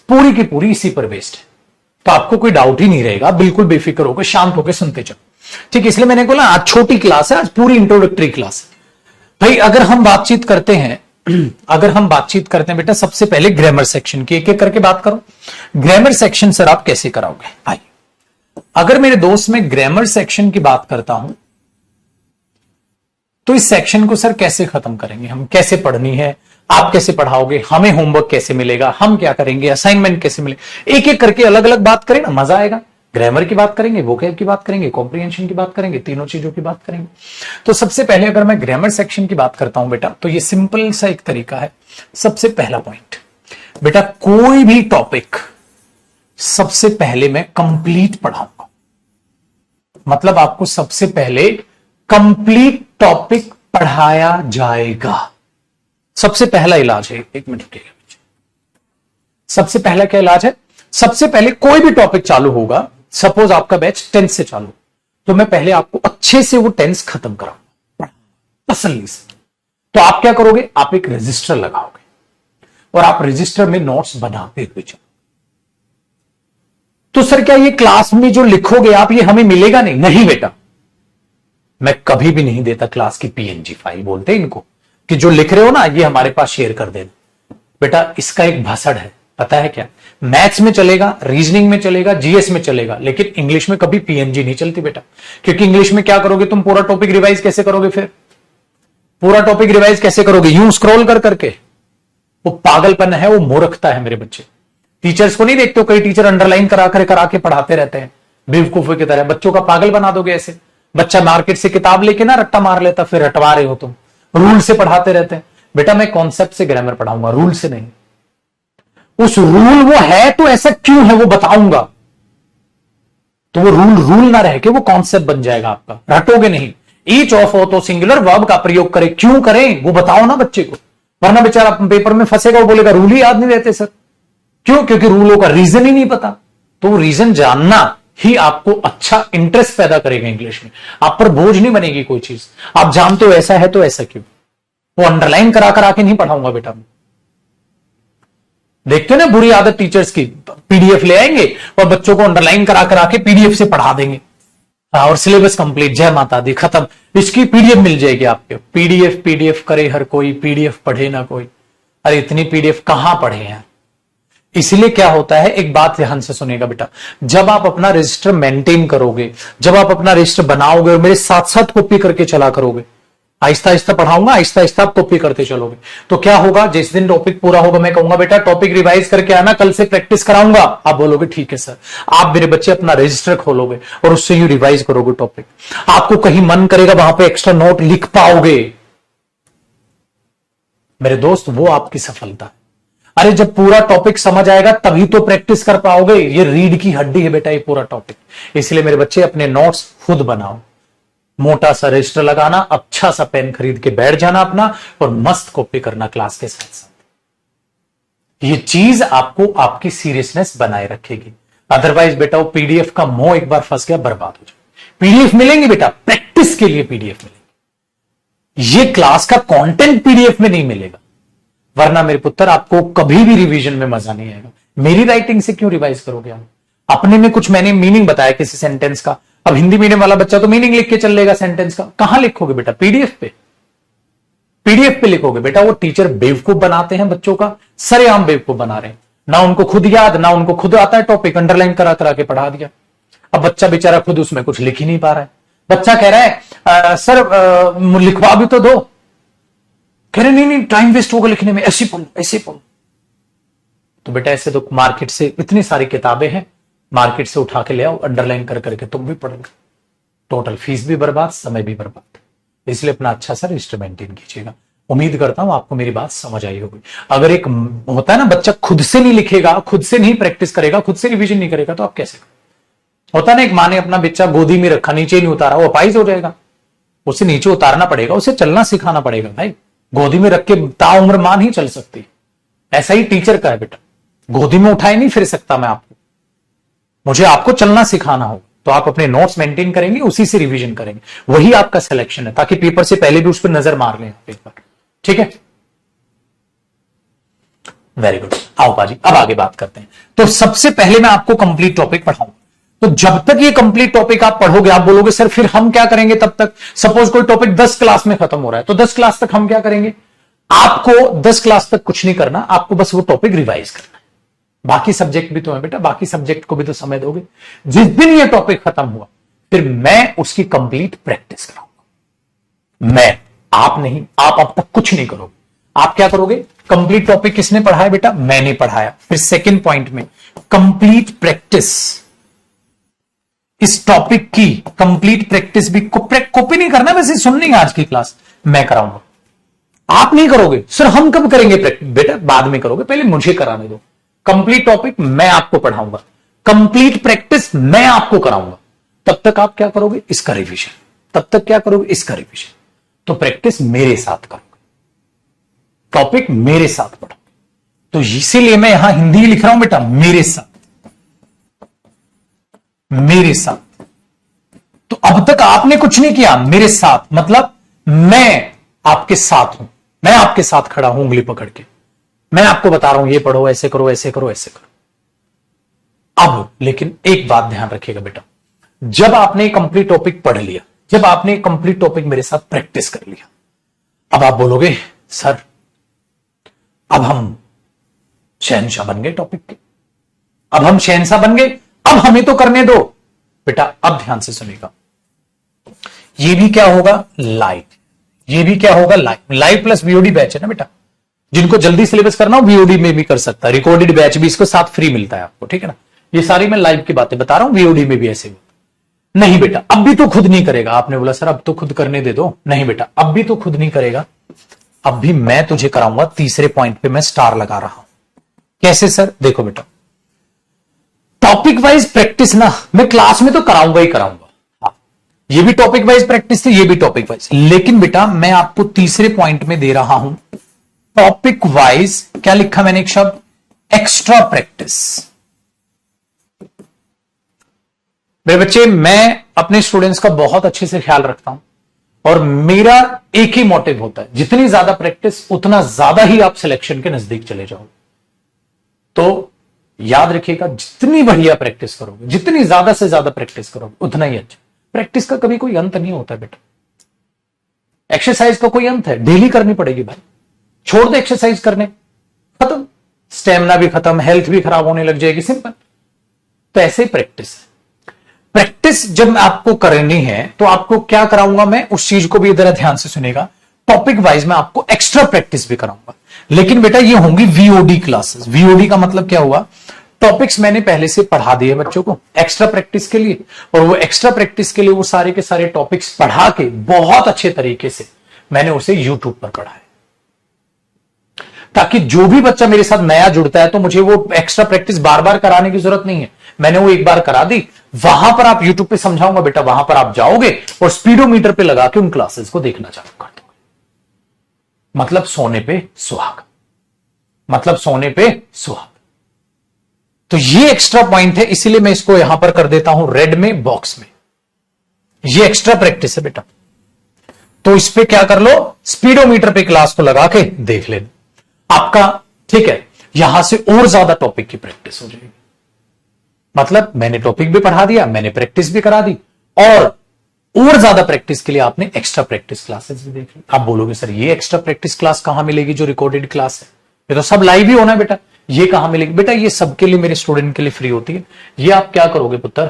पूरी की पूरी इसी पर बेस्ड है, तो आपको कोई डाउट ही नहीं रहेगा, बिल्कुल बेफिक्र होकर शांत होकर सुनते चलो, ठीक है। इसलिए मैंने बोला आज छोटी क्लास है, आज पूरी इंट्रोडक्टरी क्लास है भाई। अगर हम बातचीत करते हैं बेटा, सबसे पहले ग्रामर सेक्शन की एक एक करके बात करो। ग्रामर सेक्शन सर आप कैसे कराओगे? आइए, अगर मेरे दोस्त में ग्रामर सेक्शन की बात करता हूं तो इस सेक्शन को सर कैसे खत्म करेंगे हम, कैसे पढ़नी है, आप कैसे पढ़ाओगे, हमें होमवर्क कैसे मिलेगा, हम क्या करेंगे, असाइनमेंट कैसे मिले, एक एक करके अलग अलग बात करें ना, मजा आएगा। ग्रामर की बात करेंगे, वोकैब की बात करेंगे, कॉम्प्रिहेंशन की बात करेंगे, तीनों चीजों की बात करेंगे। तो सबसे पहले अगर मैं ग्रामर सेक्शन की बात करता हूं बेटा, तो ये सिंपल सा एक तरीका है। सबसे पहला पॉइंट बेटा, कोई भी टॉपिक सबसे पहले मैं कंप्लीट पढ़ाऊंगा। मतलब आपको सबसे पहले कंप्लीट टॉपिक पढ़ाया जाएगा। सबसे पहला इलाज है, एक मिनट रुकिएगा। सबसे पहला क्या इलाज है? सबसे पहले कोई भी टॉपिक चालू होगा, सपोज आपका बैच टेंस से चालू, तो मैं पहले आपको अच्छे से वो टेंस खत्म कराऊंगा तसल्ली से। तो आप क्या करोगे? आप एक रजिस्टर लगाओगे और आप रजिस्टर में नोट्स बनाते हुए चलो। तो सर क्या ये क्लास में जो लिखोगे आप, ये हमें मिलेगा नहीं? नहीं बेटा, मैं कभी भी नहीं देता क्लास की पीएनजी फाइल, बोलते हैं इनको, कि जो लिख रहे हो ना ये हमारे पास शेयर कर देना। बेटा इसका एक भाषण है, पता है क्या? मैथ्स में चलेगा, रीजनिंग में चलेगा, जीएस में चलेगा, लेकिन इंग्लिश में कभी पीएनजी नहीं चलती बेटा। क्योंकि इंग्लिश में क्या करोगे तुम? पूरा टॉपिक रिवाइज कैसे करोगे? फिर पूरा टॉपिक रिवाइज कैसे करोगे? यूं स्क्रॉल कर करके। वो पागलपन है, वो मूर्खता है मेरे बच्चे। टीचर्स को नहीं देखते हो, कई टीचर अंडरलाइन करा के पढ़ाते रहते हैं बेवकूफों की तरह। बच्चों का पागल बना दोगे ऐसे। बच्चा मार्केट से किताब लेके ना रट्टा मार लेता, फिर रटवा रहे हो तुम। रूल से पढ़ाते रहते हैं। बेटा मैं कॉन्सेप्ट से ग्रामर पढ़ाऊंगा, रूल से नहीं। उस रूल वो है तो ऐसा क्यों है वो बताऊंगा, तो वो रूल ना रह के वो कॉन्सेप्ट बन जाएगा आपका। रटोगे नहीं। ईच ऑफ हो तो सिंगुलर वर्ब का प्रयोग करें, क्यों करें वो बताओ ना बच्चे को, वरना बेचारा पेपर में फंसेगा, वो बोलेगा रूल ही याद नहीं रहते सर। क्यों? क्योंकि रूलों का रीजन ही नहीं पता। तो रीजन जानना ही आपको अच्छा इंटरेस्ट पैदा करेगा इंग्लिश में। आप पर बोझ नहीं बनेगी कोई चीज। आप जानते हो ऐसा है तो ऐसा क्यों। वो अंडरलाइन करा के नहीं पढ़ाऊंगा बेटा। देखते हो ना बुरी आदत टीचर्स की, पीडीएफ ले आएंगे और बच्चों को अंडरलाइन करा के पीडीएफ से पढ़ा देंगे। और सिलेबस कंप्लीट, जय माता दी, खत्म। इसकी पीडीएफ मिल जाएगी आपके। पीडीएफ करे हर कोई, पीडीएफ पढ़े ना कोई। अरे इतनी पीडीएफ कहां पढ़े हैं। इसलिए क्या होता है, एक बात ध्यान से सुनेगा बेटा, जब आप अपना रजिस्टर मेंटेन करोगे, जब आप अपना रजिस्टर बनाओगे और मेरे साथ साथ कॉपी करके चला करोगे, आहिस्ता आहिस्ता पढ़ाऊंगा, आहिस्ता आहिस्ता आप कॉपी करते चलोगे, तो क्या होगा, जिस दिन टॉपिक पूरा होगा मैं कहूंगा बेटा टॉपिक रिवाइज करके आना, कल से प्रैक्टिस कराऊंगा। आप बोलोगे ठीक है सर। आप मेरे बच्चे अपना रजिस्टर खोलोगे और उससे यू रिवाइज करोगे टॉपिक। आपको कहीं मन करेगा वहां पे एक्स्ट्रा नोट लिख पाओगे मेरे दोस्त, वो आपकी सफलता है। अरे जब पूरा टॉपिक समझ आएगा तभी तो प्रैक्टिस कर पाओगे। ये रीढ़ की हड्डी है बेटा ये पूरा टॉपिक। इसलिए मेरे बच्चे अपने नोट्स खुद बनाओ। मोटा सा रजिस्टर लगाना, अच्छा सा पेन खरीद के बैठ जाना अपना और मस्त कॉपी करना क्लास के साथ साथ। ये चीज आपको आपकी सीरियसनेस बनाए रखेगी। अदरवाइज बेटा वो पीडीएफ का मोह एक बार फंस गया, बर्बाद हो जाए। पीडीएफ मिलेंगे बेटा, प्रैक्टिस के लिए पीडीएफ मिलेंगे। ये क्लास का कंटेंट पीडीएफ में नहीं मिलेगा, वरना मेरे पुत्र आपको कभी भी रिवीजन में मजा नहीं आएगा। मेरी राइटिंग से क्यों रिवाइज करोगे आप? अपने में कुछ मैंने मीनिंग बताया किसी सेंटेंस का, अब हिंदी मीडियम वाला बच्चा तो मीनिंग लिख के चल लेगा सेंटेंस का। कहां लिखोगे बेटा? पीडीएफ पे। पीडीएफ पे लिखोगे बेटा। वो टीचर बेवकूफ बनाते हैं बच्चों का, सरेआम बेवकूफ बना रहे हैं। ना उनको खुद याद, ना उनको खुद आता है टॉपिक, अंडरलाइन करा के पढ़ा दिया। अब बच्चा बेचारा खुद उसमें कुछ लिख ही नहीं पा रहा है। बच्चा कह रहा है सर लिखवा भी तो दो। कह रहे नहीं टाइम वेस्ट होगा लिखने में, ऐसे पढ़ो। तो बेटा ऐसे तो मार्केट से इतनी सारी किताबें हैं, मार्केट से उठा के ले आओ, अंडरलाइन कर करके तुम भी पढ़ लो। टोटल फीस भी बर्बाद, समय भी बर्बाद। इसलिए अपना अच्छा सा रजिस्टर मेंटेन कीजिएगा। उम्मीद करता हूं आपको मेरी बात समझ आई होगी। अगर एक होता है ना बच्चा खुद से नहीं लिखेगा, खुद से नहीं प्रैक्टिस करेगा, खुद से रिवीजन नहीं करेगा, तो आप कैसे करें? होता है ना एक माँ ने अपना बच्चा गोदी में रखा, नीचे नहीं उतारा, वो अपाहिज हो जाएगा। उसे नीचे उतारना पड़ेगा, उसे चलना सिखाना पड़ेगा भाई। गोदी में रख के ताउम्र मां नहीं चल सकती। ऐसा ही टीचर का है बेटा, गोदी में उठाए नहीं फिर सकता मैं आपको। मुझे आपको चलना सिखाना हो तो आप अपने नोट्स मेंटेन करेंगे, उसी से रिवीजन करेंगे, वही आपका सिलेक्शन है, ताकि पेपर से पहले भी उस पर नजर मार लें एक बार। ठीक है, वेरी गुड। आओ बाजी अब आगे बात करते हैं। तो सबसे पहले मैं आपको कंप्लीट टॉपिक पढ़ाऊंगा। तो जब तक ये कंप्लीट टॉपिक आप पढ़ोगे, आप बोलोगे सर फिर हम क्या करेंगे तब तक? सपोज कोई टॉपिक 10 क्लास में खत्म हो रहा है, तो 10 क्लास तक हम क्या करेंगे? आपको 10 क्लास तक कुछ नहीं करना, आपको बस वो टॉपिक रिवाइज करना है। बाकी सब्जेक्ट भी तो है बेटा, बाकी सब्जेक्ट को भी तो समय दोगे। जिस दिन ये टॉपिक खत्म हुआ फिर मैं उसकी कंप्लीट प्रैक्टिस कराऊंगा। मैं, आप नहीं, आप अब तक कुछ नहीं करोगे। आप क्या करोगे? कंप्लीट टॉपिक किसने पढ़ाया बेटा? मैंने पढ़ाया। फिर सेकंड पॉइंट में कंप्लीट प्रैक्टिस। इस टॉपिक की कंप्लीट प्रैक्टिस भी कॉपी नहीं करना, वैसे सुननी है आज की क्लास, मैं कराऊंगा। आप नहीं करोगे सर, हम कब करेंगे बेटा, बाद में करोगे, पहले मुझे कराने दो। कंप्लीट टॉपिक मैं आपको पढ़ाऊंगा, कंप्लीट प्रैक्टिस मैं आपको कराऊंगा। तब तक आप क्या करोगे, इसका रिवीजन। तब तक क्या करोगे, इसका रिवीजन। तो प्रैक्टिस मेरे साथ करोगे, टॉपिक मेरे साथ पढ़ोगे। तो इसीलिए मैं यहां हिंदी लिख रहा हूं बेटा, मेरे साथ, मेरे साथ। तो अब तक आपने कुछ नहीं किया, मेरे साथ मतलब मैं आपके साथ हूं, मैं आपके साथ खड़ा हूं उंगली पकड़ के, मैं आपको बता रहा हूं ये पढ़ो, ऐसे करो, ऐसे करो, ऐसे करो। अब लेकिन एक बात ध्यान रखिएगा बेटा, जब आपने कंप्लीट टॉपिक पढ़ लिया, जब आपने कंप्लीट टॉपिक मेरे साथ प्रैक्टिस कर लिया, अब आप बोलोगे सर अब हम शहंशाह बन गए टॉपिक के, अब हम शहंशाह बन गए, अब हमें तो करने दो। बेटा अब ध्यान से सुनिएगा, ये भी क्या होगा, लाइव, ये भी क्या होगा, live. Live plus VOD batch है ना बेटा, जिनको जल्दी सिलेबस करना हो वीओडी में भी कर सकता है, रिकॉर्डेड बैच भी इसको साथ फ्री मिलता है आपको, ठीक है ना। ये सारी मैं लाइव की बातें बता रहा हूं, वीओडी में भी ऐसे नहीं बेटा, अब भी तो खुद नहीं करेगा। आपने बोला सर अब तो खुद करने दे दो, नहीं बेटा अब भी तो खुद नहीं करेगा, अब भी मैं तुझे कराऊंगा। तीसरे पॉइंट पे मैं स्टार लगा रहा हूं। कैसे सर, देखो बेटा, टॉपिक वाइज प्रैक्टिस ना मैं क्लास में तो कराऊंगा ही कराऊंगा, हाँ, ये भी टॉपिक वाइज प्रैक्टिस थी, ये भी टॉपिक वाइज, लेकिन बेटा मैं आपको तीसरे पॉइंट में दे रहा हूं टॉपिक वाइज, क्या लिखा मैंने एक शब्द, एक्स्ट्रा प्रैक्टिस। मेरे बच्चे, मैं अपने स्टूडेंट्स का बहुत अच्छे से ख्याल रखता हूं और मेरा एक ही मोटिव होता है, जितनी ज्यादा प्रैक्टिस उतना ज्यादा ही आप सिलेक्शन के नजदीक चले जाओगे। तो याद रखिएगा, जितनी बढ़िया प्रैक्टिस करोगे, जितनी ज्यादा से ज्यादा प्रैक्टिस करोगे उतना ही अच्छा। प्रैक्टिस का कभी कोई अंत नहीं होता बेटा, एक्सरसाइज का कोई अंत है, डेली करनी पड़ेगी भाई। छोड़ दे एक्सरसाइज करने, खत्म, स्टेमिना भी खत्म, हेल्थ भी खराब होने लग जाएगी, सिंपल। तो ऐसे ही प्रैक्टिस है। प्रैक्टिस जब आपको करनी है तो आपको क्या कराऊंगा मैं, उस चीज को भी इधर ध्यान से सुनेगा, टॉपिक वाइज मैं आपको एक्स्ट्रा प्रैक्टिस भी कराऊंगा। लेकिन बेटा ये होंगी वीओडी क्लासेस। वीओडी का मतलब क्या हुआ, टॉपिक्स मैंने पहले से पढ़ा दिए बच्चों को एक्स्ट्रा प्रैक्टिस के लिए, और वो एक्स्ट्रा प्रैक्टिस के लिए वो सारे के सारे टॉपिक्स पढ़ा के बहुत अच्छे तरीके से मैंने उसे यूट्यूब पर पढ़ाया, ताकि जो भी बच्चा मेरे साथ नया जुड़ता है तो मुझे वो एक्स्ट्रा प्रैक्टिस बार बार कराने की जरूरत नहीं है। मैंने वो एक बार करा दी, वहां पर आप यूट्यूब पे समझाऊंगा बेटा, वहां पर आप जाओगे और स्पीडोमीटर पे लगा के उन क्लासेस को देखना चालू कर दोगे। मतलब सोने पे सुहाग, मतलब सोने पे सुहाग। तो ये एक्स्ट्रा पॉइंट है, इसीलिए मैं इसको यहां पर कर देता हूं रेड में, बॉक्स में। ये एक्स्ट्रा प्रैक्टिस है बेटा, तो इस पे क्या कर लो, स्पीडोमीटर पे क्लास को लगा के देख लेना आपका, ठीक है। यहां से और ज्यादा टॉपिक की प्रैक्टिस हो जाएगी। मतलब मैंने टॉपिक भी पढ़ा दिया, मैंने प्रैक्टिस भी करा दी, और ज्यादा प्रैक्टिस के लिए आपने एक्स्ट्रा प्रैक्टिस क्लासेस भी देख ली। आप बोलोगे सर ये एक्स्ट्रा प्रैक्टिस क्लास कहां मिलेगी, जो रिकॉर्डेड क्लास है, ये तो सब लाइव ही होना है बेटा, ये कहां मिलेगी? बेटा ये सबके लिए, मेरे स्टूडेंट के लिए फ्री होती है। ये आप क्या करोगे पुत्र,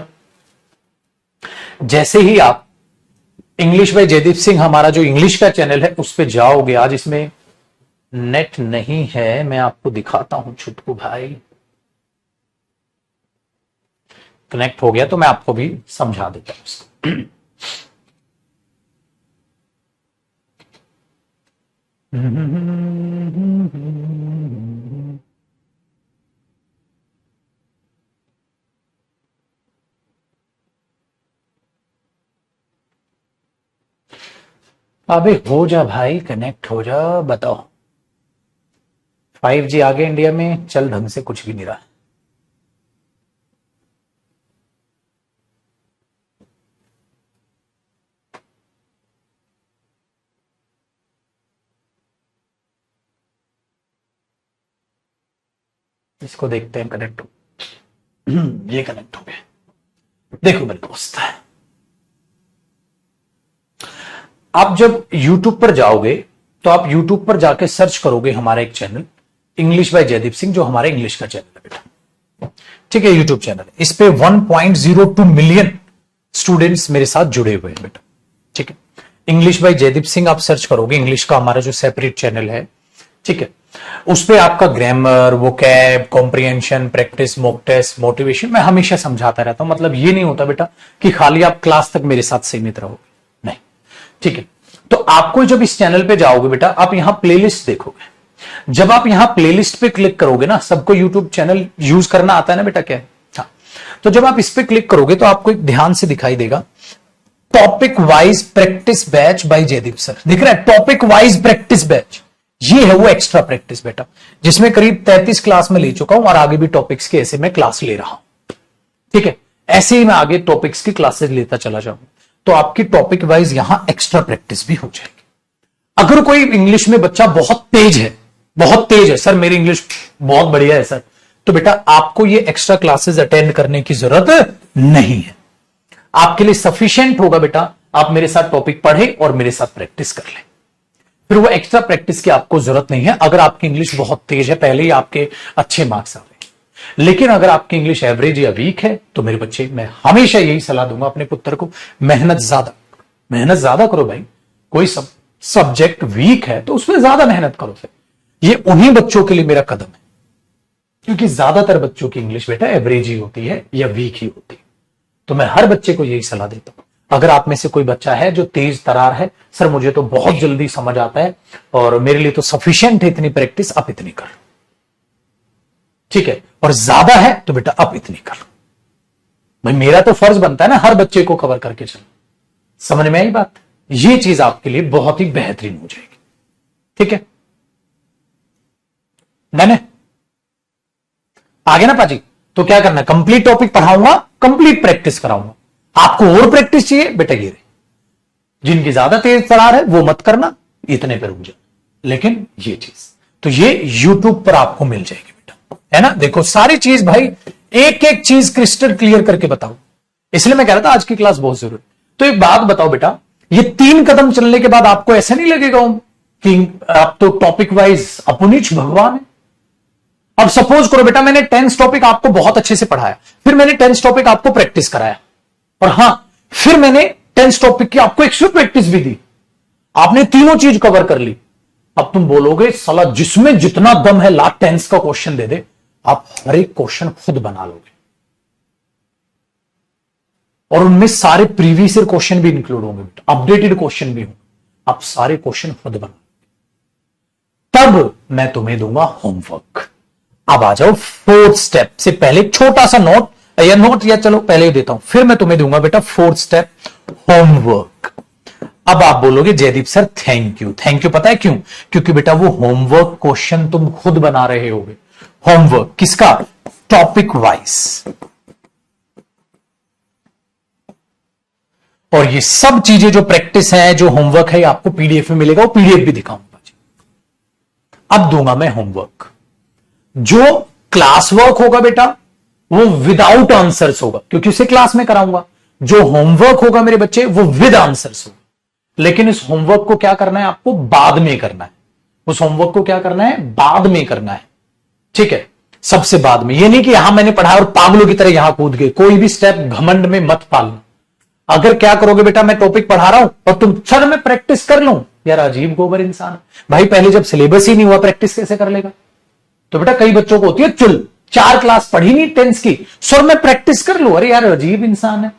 जैसे ही आप इंग्लिश बाय जयदीप सिंह, हमारा जो इंग्लिश का चैनल है, उस पर जाओगे। आज इसमें नेट नहीं है, मैं आपको दिखाता हूं छुटकू भाई, कनेक्ट हो गया तो मैं आपको भी समझा देता हूं उसको। अबे हो जा भाई, कनेक्ट हो जा, बताओ 5G आ गया इंडिया में, चल ढंग से कुछ भी नहीं रहा। इसको देखते हैं कनेक्ट ये कनेक्ट हो गया। देखो मेरे दोस्त, आप जब YouTube पर जाओगे तो आप YouTube पर जाके सर्च करोगे हमारा एक channel English by Jaideep Singh, जो हमारे इंग्लिश का चैनल है बेटा, ठीक है, YouTube चैनल है। इस पे 1.02 मिलियन स्टूडेंट्स मेरे साथ जुड़े हुए हैं बेटा, ठीक है। इंग्लिश बाय जयदीप सिंह आप सर्च करोगे, इंग्लिश का हमारा जो सेपरेट चैनल है, ठीक है। उस पे आपका grammar, vocab, comprehension, practice, mock test, motivation मैं हमेशा समझाता रहता हूं। मतलब ये नहीं होता बेटा कि खाली आप क्लास तक मेरे साथ सीमित रहोगे, नहीं। ठीक है, तो आपको जब इस चैनल पे जाओगे बेटा, आप यहां प्लेलिस्ट देखोगे। जब आप यहां प्लेलिस्ट पे क्लिक करोगे ना, सबको यूट्यूब चैनल यूज करना आता है ना बेटा, क्या? हाँ, तो जब आप इस पे क्लिक करोगे तो आपको एक ध्यान से दिखाई देगा topic wise practice batch by Jaideep sir, दिख रहा है? टॉपिक वाइज प्रैक्टिस बैच, ये है वो एक्स्ट्रा प्रैक्टिस बेटा, जिसमें करीब 33 क्लास में ले चुका हूं और आगे भी टॉपिक्स के ऐसे मैं क्लास ले रहा हूं। ठीक है, ऐसे ही मैं आगे टॉपिक्स की क्लासेस लेता चला जाऊंगा, तो आपकी टॉपिक वाइज यहां एक्स्ट्रा प्रैक्टिस भी हो जाएगी। अगर कोई इंग्लिश में बच्चा बहुत तेज है, सर मेरी इंग्लिश बहुत बढ़िया है सर, तो बेटा आपको ये एक्स्ट्रा क्लासेस अटेंड करने की जरूरत नहीं है। आपके लिए सफिशिएंट होगा बेटा आप मेरे साथ टॉपिक पढ़े और मेरे साथ प्रैक्टिस कर ले, फिर वो एक्स्ट्रा प्रैक्टिस की आपको जरूरत नहीं है। अगर आपकी इंग्लिश बहुत तेज है, पहले ही आपके अच्छे मार्क्स आ रहे, लेकिन अगर आपकी इंग्लिश एवरेज या वीक है, तो मेरे बच्चे मैं हमेशा यही सलाह दूंगा अपने पुत्र को, मेहनत ज्यादा करो भाई। कोई सब्जेक्ट वीक है तो उसमें ज्यादा मेहनत करो। फिर ये उन्हीं बच्चों के लिए मेरा कदम है, क्योंकि ज्यादातर बच्चों की इंग्लिश बेटा एवरेज ही होती है या वीक ही होती है। तो मैं हर बच्चे को यही सलाह देता हूं। अगर आप में से कोई बच्चा है जो तेज तरार है, सर मुझे तो बहुत जल्दी समझ आता है और मेरे लिए तो सफिशिएंट है इतनी प्रैक्टिस, आप इतनी कर, ठीक है, और ज्यादा है तो बेटा आप इतनी कर। भाई मेरा तो फर्ज बनता है ना हर बच्चे को कवर करके चलना। समझ में आई बात? ये चीज आपके लिए बहुत ही बेहतरीन हो जाएगी। ठीक है, मैंने आगे ना पाजी, तो क्या करना है, कंप्लीट टॉपिक पढ़ाऊंगा, कंप्लीट प्रैक्टिस कराऊंगा। आपको और प्रैक्टिस चाहिए बेटा, ये रहे, जिनकी ज्यादा तेज तरार है वो मत करना, इतने पे रुक जाओ। लेकिन ये चीज तो ये यूट्यूब पर आपको मिल जाएगी बेटा, है ना। देखो सारी चीज भाई एक एक चीज क्रिस्टल क्लियर करके बताओ, इसलिए मैं कह रहा था आज की क्लास बहुत जरूरी। तो एक बात बताओ बेटा, ये 3 कदम चलने के बाद आपको ऐसा नहीं लगेगा कि आप तो टॉपिक वाइज अपुनिच भगवान है। अब सपोज करो बेटा मैंने 10 टॉपिक आपको बहुत अच्छे से पढ़ाया, फिर मैंने 10 टॉपिक आपको प्रैक्टिस कराया, और हां फिर मैंने 10 टॉपिक की आपको एक्स्ट्रा प्रैक्टिस भी दी, आपने तीनों चीज कवर कर ली। अब तुम बोलोगे साला जिसमें जितना दम है ला 10 का क्वेश्चन दे दे, आप हर एक क्वेश्चन खुद बना लोगे और उनमें सारे प्रीवियस ईयर क्वेश्चन भी इंक्लूड होंगे, अपडेटेड क्वेश्चन भी होंगे, आप सारे क्वेश्चन खुद बना। तब मैं तुम्हें दूंगा होमवर्क। अब आ जाओ 4th स्टेप से पहले छोटा सा नोट या चलो पहले ही देता हूं, फिर मैं तुम्हें दूंगा बेटा 4th स्टेप होमवर्क। अब आप बोलोगे Jaideep sir thank you. Thank you पता है क्यों? क्योंकि बेटा वो होमवर्क क्वेश्चन तुम खुद बना रहे होगे। होमवर्क किसका? Topic wise. और ये सब चीजें जो प्रैक्टिस है, जो होमवर्क है, आपको पीडीएफ में मिलेगा, वो पीडीएफ भी दिखाऊंगा। अब दूंगा मैं होमवर्क। जो क्लास वर्क होगा बेटा वो विदाउट आंसर्स होगा, क्योंकि उसे क्लास में कराऊंगा। जो होमवर्क होगा मेरे बच्चे वो विद आंसर्स होगा। लेकिन इस होमवर्क को क्या करना है, आपको बाद में करना है। उस होमवर्क को क्या करना है, बाद में करना है। ठीक है, सबसे बाद में। ये नहीं कि यहां मैंने पढ़ा और पागलों की तरह यहां कूद गए। कोई भी स्टेप घमंड में मत पालना। अगर क्या करोगे बेटा, मैं टॉपिक पढ़ा रहा हूं और तुम सर मैं प्रैक्टिस कर लूं, यार अजीब गोबर इंसान भाई। पहले जब सिलेबस ही नहीं हुआ प्रैक्टिस कैसे कर लेगा? तो बेटा कई बच्चों को होती है चुल, 4 क्लास पढ़ी नहीं 10th की, सर मैं प्रैक्टिस कर लूं। अरे यार अजीब इंसान है।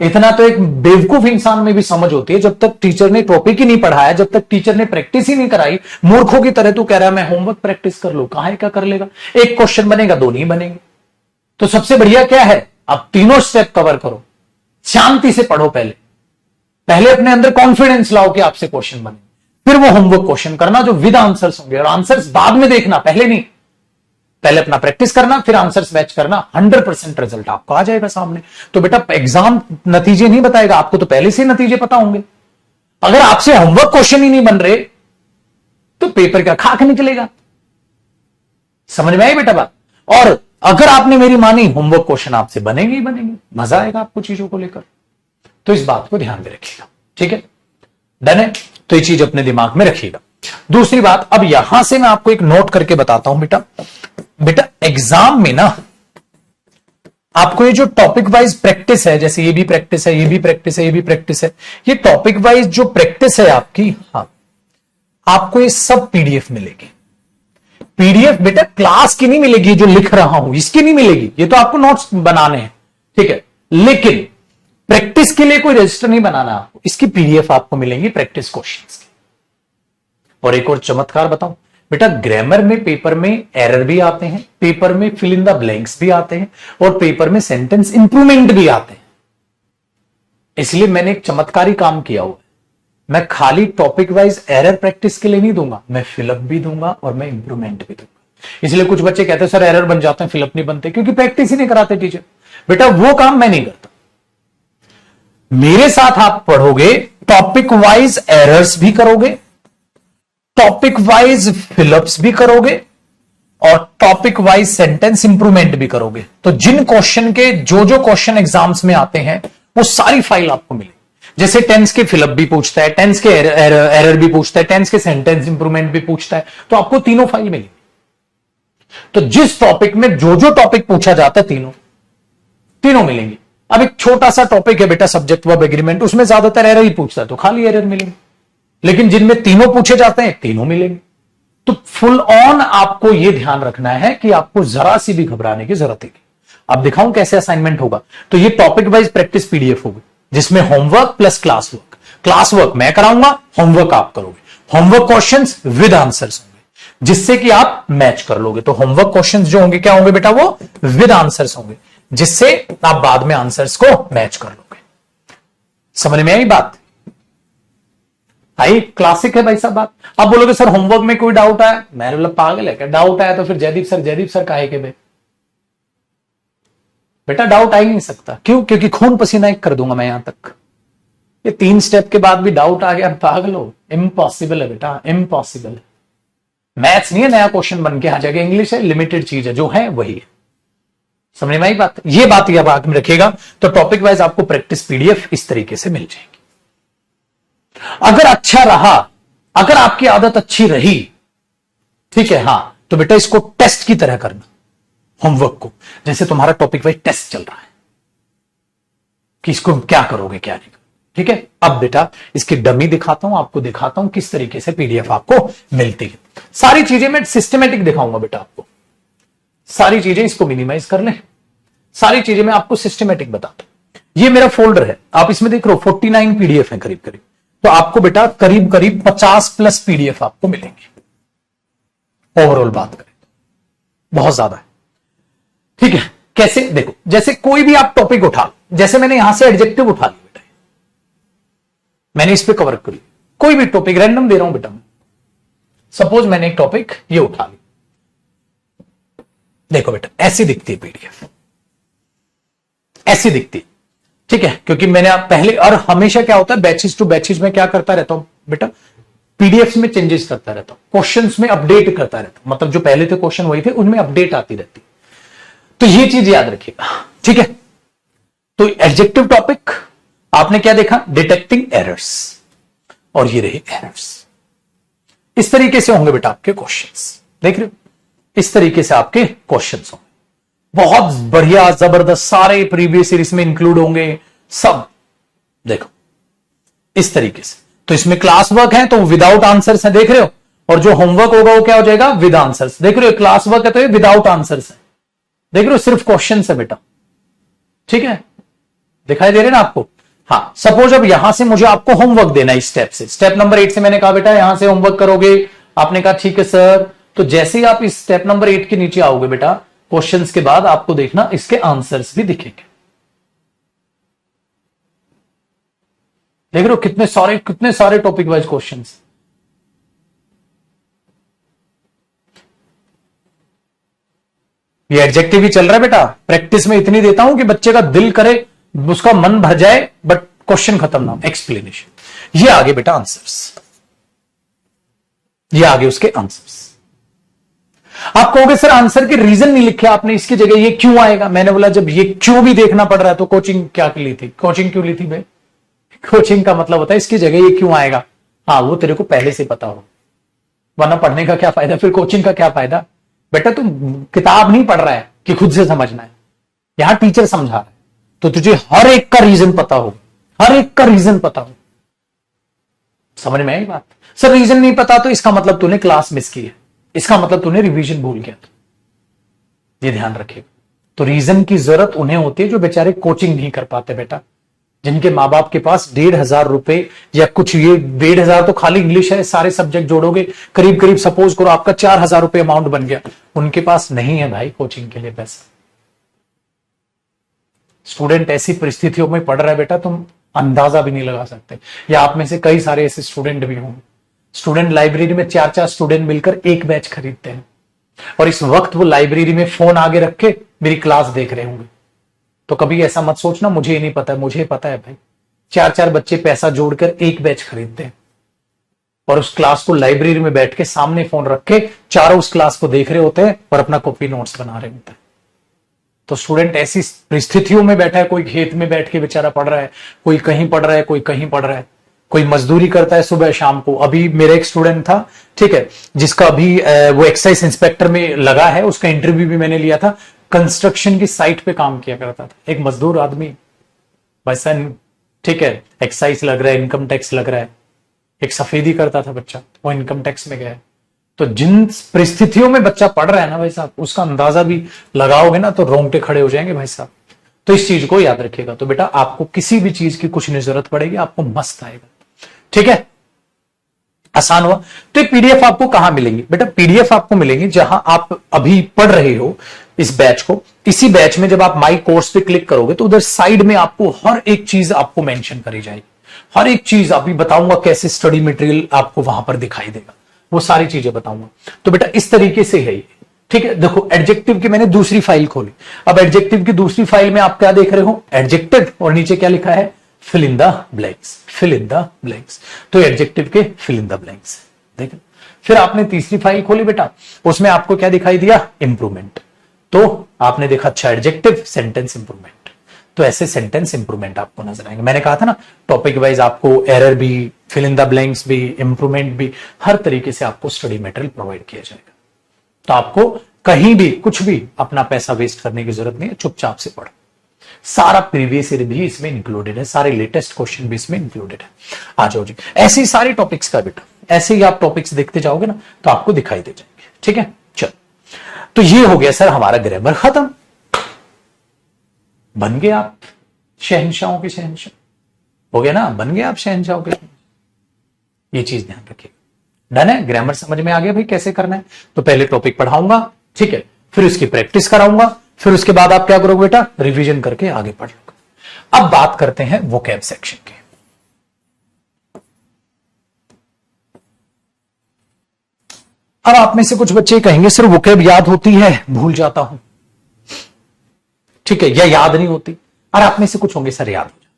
इतना तो एक बेवकूफ इंसान में भी समझ होती है। जब तक टीचर ने टॉपिक ही नहीं पढ़ाया, जब तक टीचर ने प्रैक्टिस ही नहीं कराई, मूर्खों की तरह तू कह रहा है मैं होमवर्क प्रैक्टिस कर लूं। कहां क्या कर लेगा? एक क्वेश्चन बनेगा, 2 नहीं बनेंगे। तो सबसे बढ़िया क्या है, आप तीनों स्टेप कवर करो, शांति से पढ़ो। पहले अपने अंदर कॉन्फिडेंस लाओ कि आपसे क्वेश्चन बने, फिर वो होमवर्क क्वेश्चन करना जो विद आंसर्स होंगे, और आंसर्स बाद में देखना, पहले नहीं। पहले अपना प्रैक्टिस करना, फिर आंसर्स मैच करना, 100% रिजल्ट आपको आ जाएगा सामने। तो बेटा एग्जाम नतीजे नहीं बताएगा, आपको तो पहले से नतीजे पता होंगे। अगर आपसे होमवर्क क्वेश्चन ही नहीं बन रहे तो पेपर का खाक निकलेगा। समझ में आई बेटा बात? और अगर आपने मेरी मानी, होमवर्क क्वेश्चन आपसे बनेंगे ही बनेंगे, मजा आएगा आपको चीजों को लेकर। तो इस बात को ध्यान में रखिएगा, ठीक है? डन है? तो ये चीज अपने दिमाग में रखिएगा। दूसरी बात, अब यहां से मैं आपको एक नोट करके बताता हूं बेटा एग्जाम में ना आपको ये जो टॉपिक वाइज प्रैक्टिस है, जैसे ये भी प्रैक्टिस है, ये भी प्रैक्टिस है, ये भी प्रैक्टिस है, ये टॉपिक वाइज जो प्रैक्टिस है आपकी, हाँ, आपको ये सब पीडीएफ मिलेगी। पीडीएफ बेटा क्लास की नहीं मिलेगी, जो लिख रहा हूं इसकी नहीं मिलेगी, ये तो आपको नोट्स बनाने हैं, ठीक है, लेकिन प्रैक्टिस के लिए कोई रजिस्टर नहीं बनाना आपको, इसकी पीडीएफ आपको मिलेंगी प्रैक्टिस क्वेश्चंस की। और एक और चमत्कार बताऊं बेटा, ग्रामर में पेपर में एरर भी आते हैं, पेपर में फिल इन द ब्लैंक्स भी आते हैं, और पेपर में सेंटेंस इंप्रूवमेंट भी आते हैं। इसलिए मैंने एक चमत्कारी काम किया हुआ है, मैं खाली टॉपिक वाइज एरर प्रैक्टिस के लिए नहीं दूंगा, मैं फिलअप भी दूंगा और मैं इंप्रूवमेंट भी दूंगा। इसलिए कुछ बच्चे कहते हैं सर एरर बन जाते हैं, फिलअप नहीं बनते, क्योंकि प्रैक्टिस ही नहीं कराते टीचर। बेटा वो काम मैं नहीं करता, मेरे साथ आप पढ़ोगे, टॉपिक वाइज एरर्स भी करोगे, टॉपिक वाइज फिलअप्स भी करोगे, और टॉपिक वाइज सेंटेंस इंप्रूवमेंट भी करोगे। तो जिन क्वेश्चन के जो जो क्वेश्चन एग्जाम्स में आते हैं वो सारी फाइल आपको मिलेगी। जैसे टेंस के फिलअप भी पूछता है, टेंस के एरर भी पूछता है, टेंस के सेंटेंस इंप्रूवमेंट भी पूछता है, तो आपको तीनों फाइल मिलेगी। तो जिस टॉपिक में जो जो टॉपिक पूछा जाता है तीनों मिलेंगे। अब एक छोटा सा टॉपिक है बेटा सब्जेक्ट वर्ब एग्रीमेंट, उसमें ज्यादातर एरर ही पूछता है, तो खाली एरर मिलेंगे, लेकिन जिनमें तीनों पूछे जाते हैं तीनों मिलेंगे। तो फुल ऑन आपको यह ध्यान रखना है कि आपको जरा सी भी घबराने की जरूरत है। अब दिखाऊं कैसे असाइनमेंट होगा। तो ये टॉपिक वाइज प्रैक्टिस पीडीएफ होगी, जिसमें homework plus class work. Class work मैं कराऊंगा, होमवर्क आप करोगे। होमवर्क क्वेश्चंस विद आंसर्स होंगे, जिससे कि आप मैच कर लोगे। तो होमवर्क क्वेश्चंस जो होंगे क्या होंगे बेटा, वो विद आंसर्स होंगे, जिससे आप बाद में आंसर्स को मैच कर लोगे। समझ में आई बात? आई क्लासिक है भाई साहब बात। अब बोलोगे सर होमवर्क में कोई डाउट आया, मैंने बोला पागल है क्या, डाउट आया तो फिर जयदीप सर काहे के बे? बेटा डाउट आ ही नहीं सकता, क्यों? क्योंकि खून पसीना एक कर दूंगा मैं यहां तक। ये 3 स्टेप के बाद भी डाउट आ गया, पागल हो? इम्पॉसिबल है बेटा, इम्पॉसिबल है। मैथ्स नहीं है नया क्वेश्चन बन के आ जाएगा, इंग्लिश है लिमिटेड चीज है, जो है वही है। समझ में आई बात? ये बात ये आप में रखिएगा। तो टॉपिक वाइज आपको प्रैक्टिस पीडीएफ इस तरीके से मिल जाएगी। अगर अच्छा रहा, अगर आपकी आदत अच्छी रही, ठीक है, हां, तो बेटा इसको टेस्ट की तरह करना, होमवर्क को, जैसे तुम्हारा टॉपिक वाइज टेस्ट चल रहा है कि इसको क्या करोगे क्या नहीं। ठीक है, अब बेटा इसकी डमी दिखाता हूं, आपको दिखाता हूं किस तरीके से पीडीएफ आपको मिलती है। सारी चीजें मैं सिस्टमेटिक दिखाऊंगा बेटा आपको, सारी चीजें, इसको मिनिमाइज कर लें, सारी चीजें मैं आपको सिस्टमेटिक बताता हूं। ये मेरा फोल्डर है, आप इसमें देख रहे हो 49 पीडीएफ है करीब करीब। तो आपको बेटा करीब करीब 50 प्लस पीडीएफ आपको मिलेंगे। ओवरऑल बात करें तो बहुत ज्यादा है। ठीक है, कैसे? देखो, जैसे कोई भी आप टॉपिक उठा, जैसे मैंने यहां से एडजेक्टिव उठा लिया बेटा, मैंने इस पे कवर कर लिया। कोई भी टॉपिक रैंडम दे रहा हूं बेटा, सपोज मैंने एक टॉपिक ये उठा लिया, देखो बेटा ऐसी दिखती है पीडीएफ, ऐसी दिखती है। ठीक है, क्योंकि मैंने आप पहले, और हमेशा क्या होता है बैचेस टू बैचेस में क्या करता रहता हूं बेटा, पीडीएफ में चेंजेस करता रहता हूं, क्वेश्चंस में अपडेट करता रहता हूं, मतलब जो पहले थे क्वेश्चन वही थे, उनमें अपडेट आती रहती। तो ये चीज याद रखिएगा। ठीक है, तो एडजेक्टिव टॉपिक आपने क्या देखा, डिटेक्टिंग एरर्स, और ये रहे एरर्स। इस तरीके से होंगे बेटा आपके क्वेश्चंस, देख रहे हो, इस तरीके से आपके क्वेश्चंस होंगे। बहुत बढ़िया जबरदस्त, सारे प्रीवियस सीरीज में इंक्लूड होंगे सब, देखो इस तरीके से। तो इसमें क्लास वर्क है तो विदाउट आंसर्स है, देख रहे हो, और जो होमवर्क होगा वो क्या हो जाएगा, विद आंसर्स। देख रहे हो, क्लास वर्क है तो ये विदाउट आंसर्स है, देख रहे हो, सिर्फ क्वेश्चन है बेटा। ठीक है, दिखाई दे रहे ना आपको? हाँ, सपोज अब यहां से मुझे आपको होमवर्क देना है इस स्टेप से, स्टेप नंबर 8 से मैंने कहा बेटा यहां से होमवर्क करोगे, आपने कहा ठीक है सर। तो जैसे ही आप इस स्टेप नंबर 8 के नीचे आओगे बेटा, क्वेश्चंस के बाद आपको देखना इसके आंसर्स भी दिखेंगे। देख रहे हो कितने सारे टॉपिक वाइज क्वेश्चंस। ये एडजेक्टिव ही चल रहा है बेटा, प्रैक्टिस में इतनी देता हूं कि बच्चे का दिल करे, उसका मन भर जाए, बट क्वेश्चन खत्म ना, एक्सप्लेनेशन। ये आगे बेटा आंसर्स, ये आगे उसके आंसर्स। आप कहोगे सर आंसर के रीजन नहीं लिखे आपने, इसकी जगह ये क्यों आएगा। मैंने बोला जब ये क्यों भी देखना पड़ रहा है तो कोचिंग क्या ली थी, कोचिंग क्यों ली थी भाई? कोचिंग का मतलब होता है इसकी जगह ये क्यों आएगा। हाँ, वो तेरे को पहले से पता हो, वरना पढ़ने का क्या फायदा, फिर कोचिंग का क्या फायदा। बेटा तुम किताब नहीं पढ़ रहा है कि खुद से समझना है, यहां टीचर समझा रहा है, तो तुझे हर एक का रीजन पता हो, हर एक का रीजन पता हो। समझ में आई बात? सर रीजन नहीं पता तो इसका मतलब तूने क्लास मिस की है। इसका मतलब तूने रिवीजन भूल गया था, ये ध्यान रखिएगा। तो रीजन की जरूरत उन्हें होती है जो बेचारे कोचिंग नहीं कर पाते बेटा, जिनके माँ बाप के पास 1,500 रुपए या कुछ, ये 1,500 तो खाली इंग्लिश है, सारे सब्जेक्ट जोड़ोगे करीब करीब सपोज करो आपका 4,000 रुपए अमाउंट बन गया, उनके पास नहीं है भाई कोचिंग के लिए पैसा। स्टूडेंट ऐसी परिस्थितियों में पढ़ रहा है बेटा, तुम अंदाजा भी नहीं लगा सकते। या आप में से कई सारे ऐसे स्टूडेंट भी होंगे, स्टूडेंट लाइब्रेरी में 4-4 स्टूडेंट मिलकर एक बैच खरीदते हैं, और इस वक्त वो लाइब्रेरी में फोन आगे रख के मेरी क्लास देख रहे होंगे। तो कभी ऐसा मत सोचना मुझे ही नहीं पता है, मुझे पता है भाई। 4-4 बच्चे पैसा जोड़कर एक बैच खरीदते हैं, और उस क्लास को लाइब्रेरी में बैठ के सामने फोन रख के चारों उस क्लास को देख रहे होते हैं और अपना कॉपी नोट्स बना रहे होते हैं। तो स्टूडेंट ऐसी परिस्थितियों में बैठा है, कोई खेत में बैठ के बेचारा पढ़ रहा है, कोई कहीं पढ़ रहा है, कोई कहीं पढ़ रहा है, कोई मजदूरी करता है सुबह शाम को। अभी मेरा एक स्टूडेंट था, ठीक है, जिसका अभी वो एक्साइज इंस्पेक्टर में लगा है, उसका इंटरव्यू भी मैंने लिया था। कंस्ट्रक्शन की साइट पे काम किया करता था, एक मजदूर आदमी भाई साहब, ठीक है, एक्साइज लग रहा है, इनकम टैक्स लग रहा है, एक सफेदी करता था बच्चा, वो इनकम टैक्स में गया है। तो जिन परिस्थितियों में बच्चा पढ़ रहा है ना भाई साहब, उसका अंदाजा भी लगाओगे ना तो रोंगटे खड़े हो जाएंगे भाई साहब। तो इस चीज को याद रखिएगा। तो बेटा आपको किसी भी चीज की कुछ नहीं जरूरत पड़ेगी, आपको मस्त आएगा, ठीक है, आसान हुआ। तो ये पीडीएफ आपको कहां मिलेंगी बेटा? पीडीएफ आपको मिलेंगी जहां आप अभी पढ़ रहे हो इस बैच को। इसी बैच में जब आप माई कोर्स पे क्लिक करोगे तो उधर साइड में आपको हर एक चीज आपको मेंशन करी जाएगी, हर एक चीज अभी बताऊंगा कैसे स्टडी मटेरियल आपको वहां पर दिखाई देगा, वो सारी चीजें बताऊंगा। तो बेटा इस तरीके से है, ठीक है। देखो एडजेक्टिव की मैंने दूसरी फाइल खोली, अब एडजेक्टिव की दूसरी फाइल में आप क्या देख रहे हो? एडजेक्टिव, और नीचे क्या लिखा है? Fill in the blanks, fill in the blanks. तो एडजेक्टिव के फिल इन द ब्लैंक्स, देखो। फिर आपने तीसरी फाइल खोली बेटा, उसमें आपको क्या दिखाई दिया? इंप्रूवमेंट। तो आपने देखा अच्छा एडजेक्टिव, सेंटेंस इंप्रूवमेंट, तो ऐसे सेंटेंस इंप्रूवमेंट आपको नजर आएंगे। मैंने कहा था ना टॉपिक वाइज आपको एरर भी, फिल इन द ब्लैंक्स भी, इंप्रूवमेंट भी, हर तरीके से आपको स्टडी मटेरियल प्रोवाइड किया जाएगा। तो आपको कहीं भी कुछ भी अपना पैसा वेस्ट करने की जरूरत नहीं है, चुपचाप से पढ़ो। सारा प्रीवियस ईयर भी इसमें इंक्लूडेड है, सारे लेटेस्ट क्वेश्चन भी इसमें इंक्लूडेड है। आ जाओ जी, ऐसे ही सारे टॉपिक्स का बेटा, ऐसे ही आप टॉपिक्स देखते जाओगे ना तो आपको दिखाई दे जाएंगे, ठीक है। चलो, तो ये हो गया सर हमारा ग्रामर खत्म, बन गए आप शहंशाहों के शहंशाह, हो गया ना, बन गए आप शहंशाहों के। ये चीज ध्यान रखिए, डन है? ग्रामर समझ में आ गया भाई कैसे करना है? तो पहले टॉपिक पढ़ाऊंगा, ठीक है, फिर उसकी प्रैक्टिस कराऊंगा, फिर उसके बाद आप क्या करोगे बेटा? रिवीजन करके आगे पढ़ लोगे। अब बात करते हैं वोकैब सेक्शन की। अब आप में से कुछ बच्चे कहेंगे सर वोकैब याद होती है, भूल जाता हूं, ठीक है, या याद नहीं होती। और आप में से कुछ होंगे सर याद हो जाता।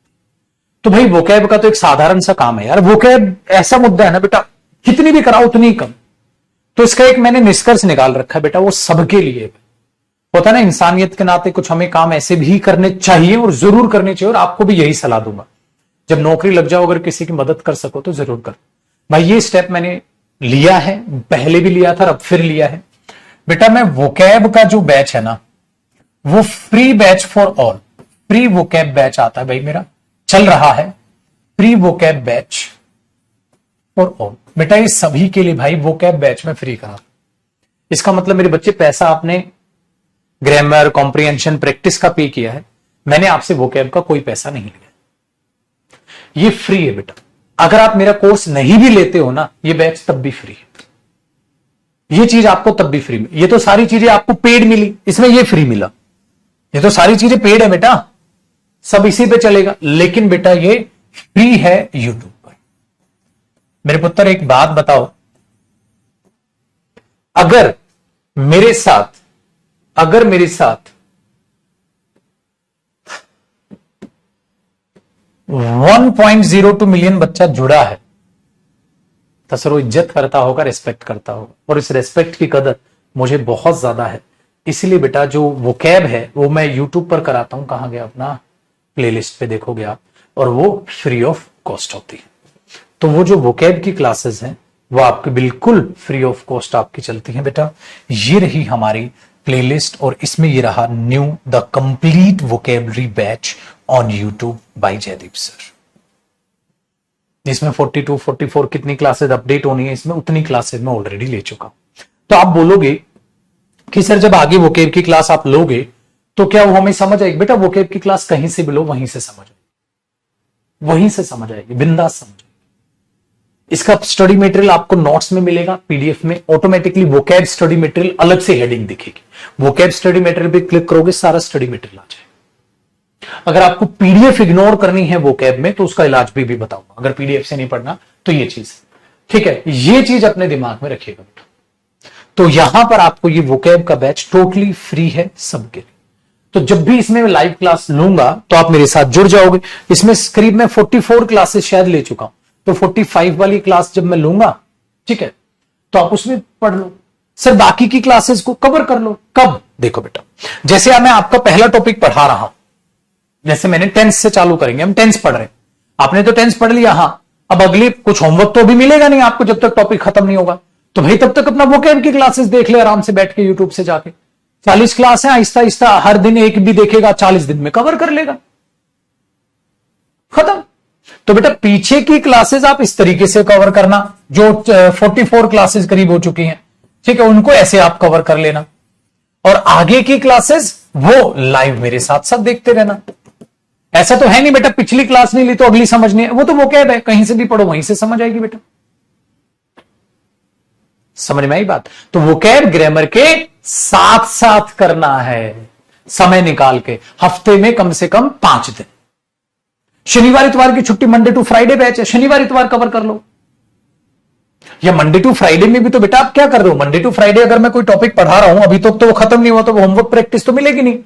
तो भाई वोकैब का तो एक साधारण सा काम है यार। वोकैब ऐसा मुद्दा है ना बेटा, कितनी भी कराओ उतनी कम। तो इसका एक मैंने निष्कर्ष निकाल रखा है बेटा, वो सबके लिए होता है ना। इंसानियत के नाते कुछ हमें काम ऐसे भी करने चाहिए और जरूर करने चाहिए, और आपको भी यही सलाह दूंगा। जब नौकरी लग जाओ अगर किसी की मदद कर सको तो जरूर करो भाई। ये स्टेप मैंने लिया है, पहले भी लिया था, अब फिर लिया है बेटा। मैं वोकैब का जो बैच है ना, वो free batch for all, pre vocab batch आता है भाई मेरा, चल रहा है pre vocab batch for all बेटा। ये सभी के लिए भाई वोकैब बैच में फ्री करा। इसका मतलब मेरे बच्चे पैसा आपने ग्रामर, कॉम्प्रिहेंशन, प्रैक्टिस का पे किया है, मैंने आपसे वोकैब का कोई पैसा नहीं लिया। ये फ्री है बेटा। अगर आप मेरा कोर्स नहीं भी लेते हो ना, ये बैच तब भी फ्री है। ये चीज आपको तब भी फ्री मिली। ये तो सारी चीजें आपको पेड मिली, इसमें ये फ्री मिला। ये तो सारी चीजें पेड है बेटा, सब इसी पे चलेगा, लेकिन बेटा ये फ्री है यूट्यूब पर। मेरे पुत्र एक बात बताओ, अगर मेरे साथ 1.02 मिलियन बच्चा जुड़ा है तो सर वो इज्जत करता होगा, रिस्पेक्ट करता होगा, और इस रिस्पेक्ट की कदर मुझे बहुत ज्यादा है। इसलिए बेटा जो वोकैब है वो मैं यूट्यूब पर कराता हूं। कहां गया अपना प्लेलिस्ट पे देखोगे आप, और वो फ्री ऑफ कॉस्ट होती है। तो वो जो वोकैब की क्लासेस हैं वो आपकी बिल्कुल फ्री ऑफ कॉस्ट आपकी चलती हैं बेटा। ये रही हमारी प्लेलिस्ट, और इसमें ये रहा new the complete vocabulary batch on YouTube by Jaideep sir. इसमें 42, 44 कितनी क्लासेस अपडेट होनी है, इसमें उतनी क्लासेस मैं ऑलरेडी ले चुका हूं। तो आप बोलोगे कि सर जब आगे वोकेब की क्लास आप लोगे तो क्या वो हमें समझ आएगी? बेटा वोकेब की क्लास कहीं से भी लो, वहीं से समझ आएगी, वहीं से समझ आएगी, बिंदास समझ आएगी। इसका स्टडी मटेरियल आपको नोट्स में मिलेगा, पीडीएफ में ऑटोमेटिकली वोकेब स्टडी मटेरियल अलग से हेडिंग दिखेगी। वोकेब स्टडी मटेरियल पे क्लिक करोगे, सारा स्टडी मटेरियल आ जाएगा। अगर आपको पीडीएफ इग्नोर करनी है वोकेब में तो उसका इलाज भी बताऊंगा। अगर पीडीएफ से नहीं पढ़ना तो ये चीज, ठीक है, ये चीज अपने दिमाग में रखिएगा बेटा। तो यहां पर आपको ये वोकेब का बैच टोटली फ्री है सबके लिए। तो जब भी इसमें मैं लाइव क्लास लूंगा तो आप मेरे साथ जुड़ जाओगे। इसमें करीब मैं 44 क्लासेस शायद ले चुका हूं, तो 45 वाली क्लास जब मैं लूंगा, ठीक है, तो आप उसमें पढ़ लो। सर बाकी की क्लासेस को कवर कर लो। कब? देखो बेटा, जैसे मैं आपका पहला टॉपिक पढ़ा रहा हूं, जैसे मैंने टेंस से चालू करेंगे, हम टेंस पढ़ रहे हैं, आपने तो टेंस पढ़ लिया, हाँ, अब अगले कुछ होमवर्क तो अभी मिलेगा नहीं आपको जब तक टॉपिक खत्म नहीं होगा। तो भाई तब तक अपना वोकैब की क्लासेस देख ले आराम से बैठ के यूट्यूब से जाके। 40 क्लास है, आहिस्ता आहिस्ता हर दिन एक भी देखेगा, 40 दिन में कवर कर लेगा, खत्म। तो बेटा पीछे की क्लासेस आप इस तरीके से कवर करना, जो 44 क्लासेस करीब हो चुकी हैं, ठीक है, उनको ऐसे आप कवर कर लेना। और आगे की क्लासेस वो लाइव मेरे साथ साथ देखते रहना। ऐसा तो है नहीं बेटा पिछली क्लास नहीं ली तो अगली समझ नहीं है, वो तो वोकैब है, कहीं से भी पढ़ो वहीं से समझ आएगी बेटा। समझ में आई बात? तो वोकैब ग्रामर के साथ साथ करना है, समय निकाल के, हफ्ते में कम से कम 5 दिन। शनिवार इतवार की छुट्टी, मंडे टू फ्राइडे बैच है, शनिवार इतवार कवर कर लो। या मंडे टू फ्राइडे में भी तो बेटा आप क्या कर रहे हो, मंडे टू फ्राइडे अगर मैं कोई टॉपिक पढ़ा रहा हूं अभी तो वो खत्म नहीं हुआ, तो वो होमवर्क प्रैक्टिस तो मिलेगी नहीं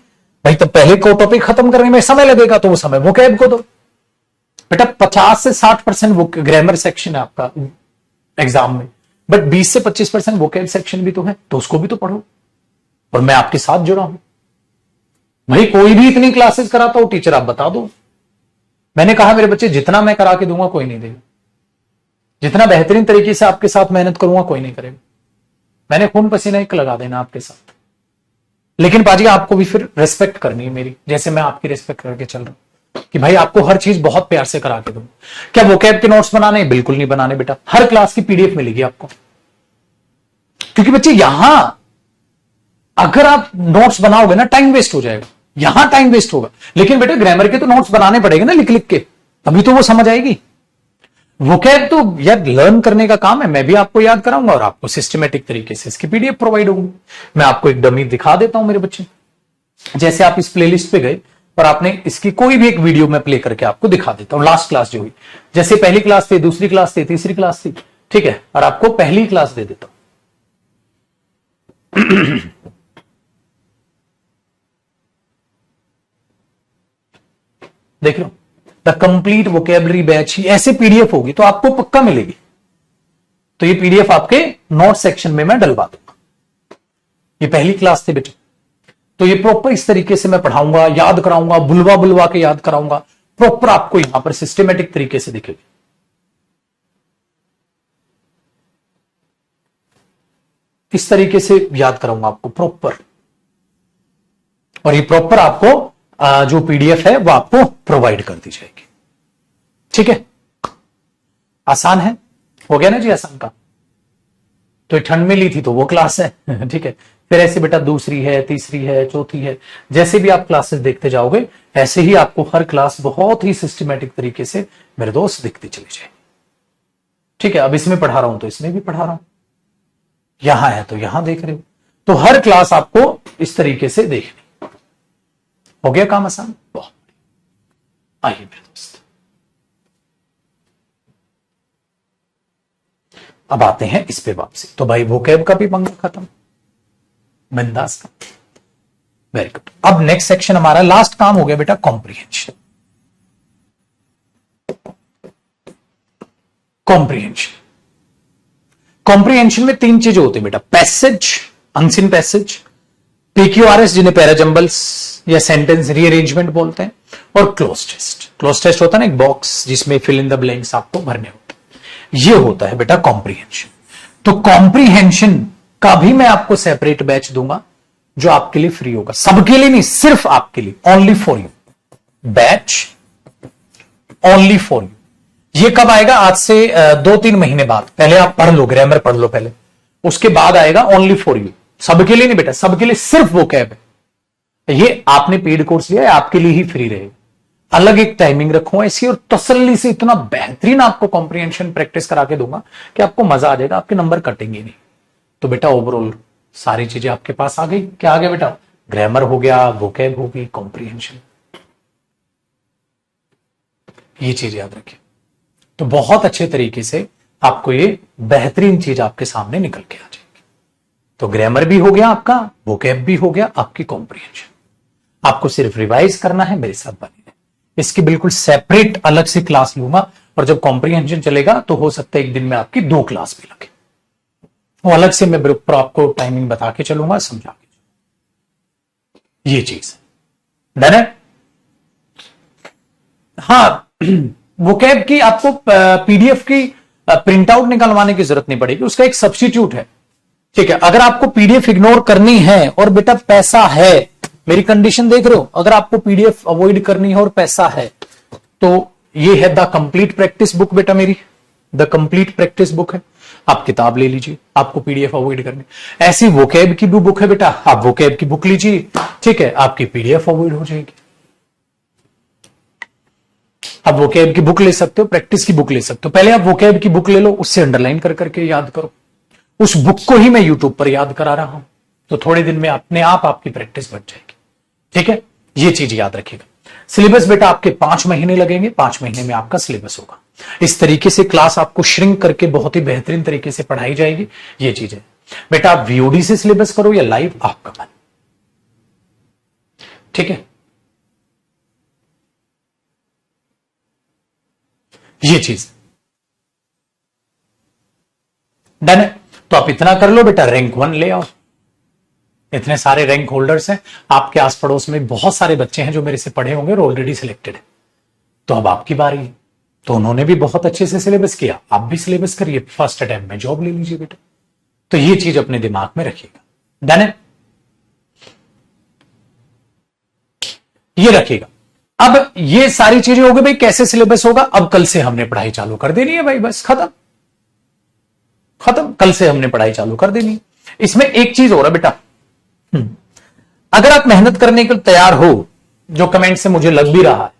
भाई। तब पहले को टॉपिक खत्म करने में समय लगेगा, तो वो समय वोकैब को दो बेटा। 50 से 60% ग्रामर सेक्शन है आपका एग्जाम में, बट 20 से 25% वोकैब सेक्शन भी तो है, तो उसको भी तो पढ़ो। और मैं आपके साथ जुड़ा हूं भाई, कोई भी इतनी क्लासेस कराता हो टीचर आप बता दो। मैंने कहा मेरे बच्चे जितना मैं करा के दूंगा कोई नहीं देगा, जितना बेहतरीन तरीके से आपके साथ मेहनत करूंगा कोई नहीं करेगा। मैंने खून पसीना एक लगा देना आपके साथ, लेकिन पाजी आपको भी फिर रिस्पेक्ट करनी है मेरी, जैसे मैं आपकी रिस्पेक्ट करके चल रहा हूं कि भाई आपको हर चीज बहुत प्यार से करा के दूंगा। क्या वोकैब के नोट्स बनाने? बिल्कुल नहीं बनाने बेटा, हर क्लास की पीडीएफ मिलेगी आपको। क्योंकि बच्चे यहां अगर आप नोट्स बनाओगे ना टाइम वेस्ट हो जाएगा, यहां टाइम वेस्ट होगा, लेकिन बेटा ग्रामर के तो नोट्स बनाने पड़ेंगे ना लिख लिख के, तभी तो वो समझ आएगी। वोकैब तो यार लर्न करने का काम है, मैं भी आपको याद कराऊंगा और आपको सिस्टमेटिक तरीके से इसकी पीडीएफ प्रोवाइड होगी। मैं आपको एक डमी दिखा देता हूं मेरे बच्चे, जैसे आप इस प्लेलिस्ट पे गए और आपने इसकी कोई भी एक वीडियो में प्ले करके आपको दिखा देता हूं। लास्ट क्लास जो हुई, जैसे पहली क्लास थी, दूसरी क्लास थी, तीसरी क्लास थी, ठीक है, और आपको पहली क्लास दे देता हूं। देख लो, द कंप्लीट वोकेबलरी बैच ही ऐसे पीडीएफ होगी तो आपको पक्का मिलेगी। तो ये पीडीएफ आपके नोट सेक्शन में मैं डलवा दूंगा। ये पहली क्लास थी बेटे, तो ये प्रॉपर इस तरीके से मैं पढ़ाऊंगा, याद कराऊंगा, बुलवा बुलवा के याद कराऊंगा, प्रॉपर आपको यहां पर सिस्टमेटिक तरीके से दिखेगी। इस तरीके से याद कराऊंगा आपको प्रॉपर, और ये प्रॉपर आपको जो पीडीएफ है वो आपको प्रोवाइड कर दी जाएगी। ठीक है, आसान है, हो गया ना जी आसान का। तो ठंड में ली थी तो वो क्लास है ठीक है, फिर ऐसे बेटा दूसरी है, तीसरी है, चौथी है, जैसे भी आप क्लासेस देखते जाओगे ऐसे ही आपको हर क्लास बहुत ही सिस्टमेटिक तरीके से मेरे दोस्त दिखती चली जाएगी। ठीक है, अब इसमें पढ़ा रहा हूं तो इसमें भी पढ़ा रहा हूं, यहां है तो यहां देख रहे हो, तो हर क्लास आपको इस तरीके से देखनी। हो गया काम आसान, बहुत। आइए मेरे दोस्त, अब आते हैं इस पे वापसी। तो भाई वोकैब का भी पंगा खत्म, बिंदास का, वेरी गुड। अब नेक्स्ट सेक्शन हमारा लास्ट काम हो गया बेटा कॉम्प्रिहेंशन। कॉम्प्रिहेंशन, कॉम्प्रिहेंशन में 3 चीजें होती है बेटा, पैसेज, अनसीन पैसेज, पीक्यूआरएस जिन्हें पैराजंबल्स या सेंटेंस रीअरेंजमेंट बोलते हैं, और क्लोज टेस्ट। क्लोज टेस्ट होता है ना एक बॉक्स जिसमें फिल इन द ब्लैंक्स आपको भरने होते हैं, ये होता है बेटा कॉम्प्रिहेंशन। तो कॉम्प्रिहेंशन का भी मैं आपको सेपरेट बैच दूंगा जो आपके लिए फ्री होगा, सबके लिए नहीं, सिर्फ आपके लिए, only for you, batch only for you. ये कब आएगा? आज से 2-3 महीने बाद। पहले आप पढ़ लो, ग्रामर पढ़ लो पहले, उसके बाद आएगा ओनली फॉर यू। सबके लिए नहीं बेटा, सबके लिए सिर्फ वो कैब है। ये आपने पेड कोर्स लिया है, आपके लिए ही फ्री रहेगा। अलग एक टाइमिंग रखूंगा ऐसी, और तसल्ली से इतना बेहतरीन आपको कॉम्प्रिहेंशन प्रैक्टिस करा के दूंगा कि आपको मजा आ जाएगा, आपके नंबर कटेंगे नहीं। तो बेटा ओवरऑल सारी चीजें आपके पास आ गई। क्या आ गया बेटा? ग्रामर हो गया, वोकैब हो गई, कॉम्प्रिहेंशन। ये चीज याद रखिए। तो बहुत अच्छे तरीके से आपको ये बेहतरीन चीज आपके सामने निकल के आ जाएगी। तो ग्रामर भी हो गया आपका, वोकैब भी हो गया, आपकी कॉम्प्रिहेंशन। आपको सिर्फ रिवाइज करना है, मेरे साथ बने रहे। इसकी बिल्कुल सेपरेट अलग से क्लास लूंगा, और जब कॉम्प्रिहेंशन चलेगा तो हो सकता है एक दिन में आपकी 2 क्लास भी लगे। वो अलग से मैं आपको टाइमिंग बता के चलूंगा, समझा के। ये चीज डन है। हाँ, वोकैब की आपको पीडीएफ की प्रिंट आउट निकलवाने की जरूरत नहीं पड़ेगी, उसका एक सब्स्टिट्यूट है। ठीक है, अगर आपको पीडीएफ इग्नोर करनी है और बेटा पैसा है, मेरी कंडीशन देख रहे हो, अगर आपको पीडीएफ अवॉइड करनी है और पैसा है, तो ये है द कंप्लीट प्रैक्टिस बुक बेटा, मेरी द कंप्लीट प्रैक्टिस बुक है। आप किताब ले लीजिए, आपको पीडीएफ अवॉइड करनी। ऐसी वोकैब की भी बुक है बेटा, आप वोकैब की बुक लीजिए, ठीक है, आपकी पीडीएफ अवॉइड हो जाएगी। आप वोकैब की बुक ले सकते हो, प्रैक्टिस की बुक ले सकते हो। पहले आप वोकैब की बुक ले लो, उससे अंडरलाइन कर करके याद करो। उस बुक को ही मैं यूट्यूब पर याद करा रहा हूं, तो थोड़े दिन में अपने आप आपकी प्रैक्टिस बच जाएगी। ठीक है, ये चीज याद रखिएगा। सिलेबस बेटा आपके 5 महीने लगेंगे, 5 महीने में आपका सिलेबस होगा। इस तरीके से क्लास आपको श्रिंक करके बहुत ही बेहतरीन तरीके से पढ़ाई जाएगी। ये चीज है बेटा, आप वीओडी से सिलेबस करो या लाइव, आपका मन। ठीक है, ये चीज डन है। तो आप इतना कर लो बेटा, रैंक 1 ले आओ। इतने सारे रैंक होल्डर्स हैं आपके आस पड़ोस में, बहुत सारे बच्चे हैं जो मेरे से पढ़े होंगे और ऑलरेडी सिलेक्टेड है। तो अब आपकी बारी है। तो उन्होंने भी बहुत अच्छे से सिलेबस किया, आप भी सिलेबस करिए, फर्स्ट अटेम्प्ट में जॉब ले लीजिए बेटा। तो ये चीज अपने दिमाग में रखिएगा। डन है, ये रखिएगा। अब ये सारी चीजें हो गई भाई, कैसे सिलेबस होगा। अब कल से हमने पढ़ाई चालू कर देनी है भाई, बस खत्म खत्म। कल से हमने पढ़ाई चालू कर देनी है। इसमें एक चीज हो रहा बेटा, अगर आप मेहनत करने के लिए तैयार हो, जो कमेंट से मुझे लग भी रहा है,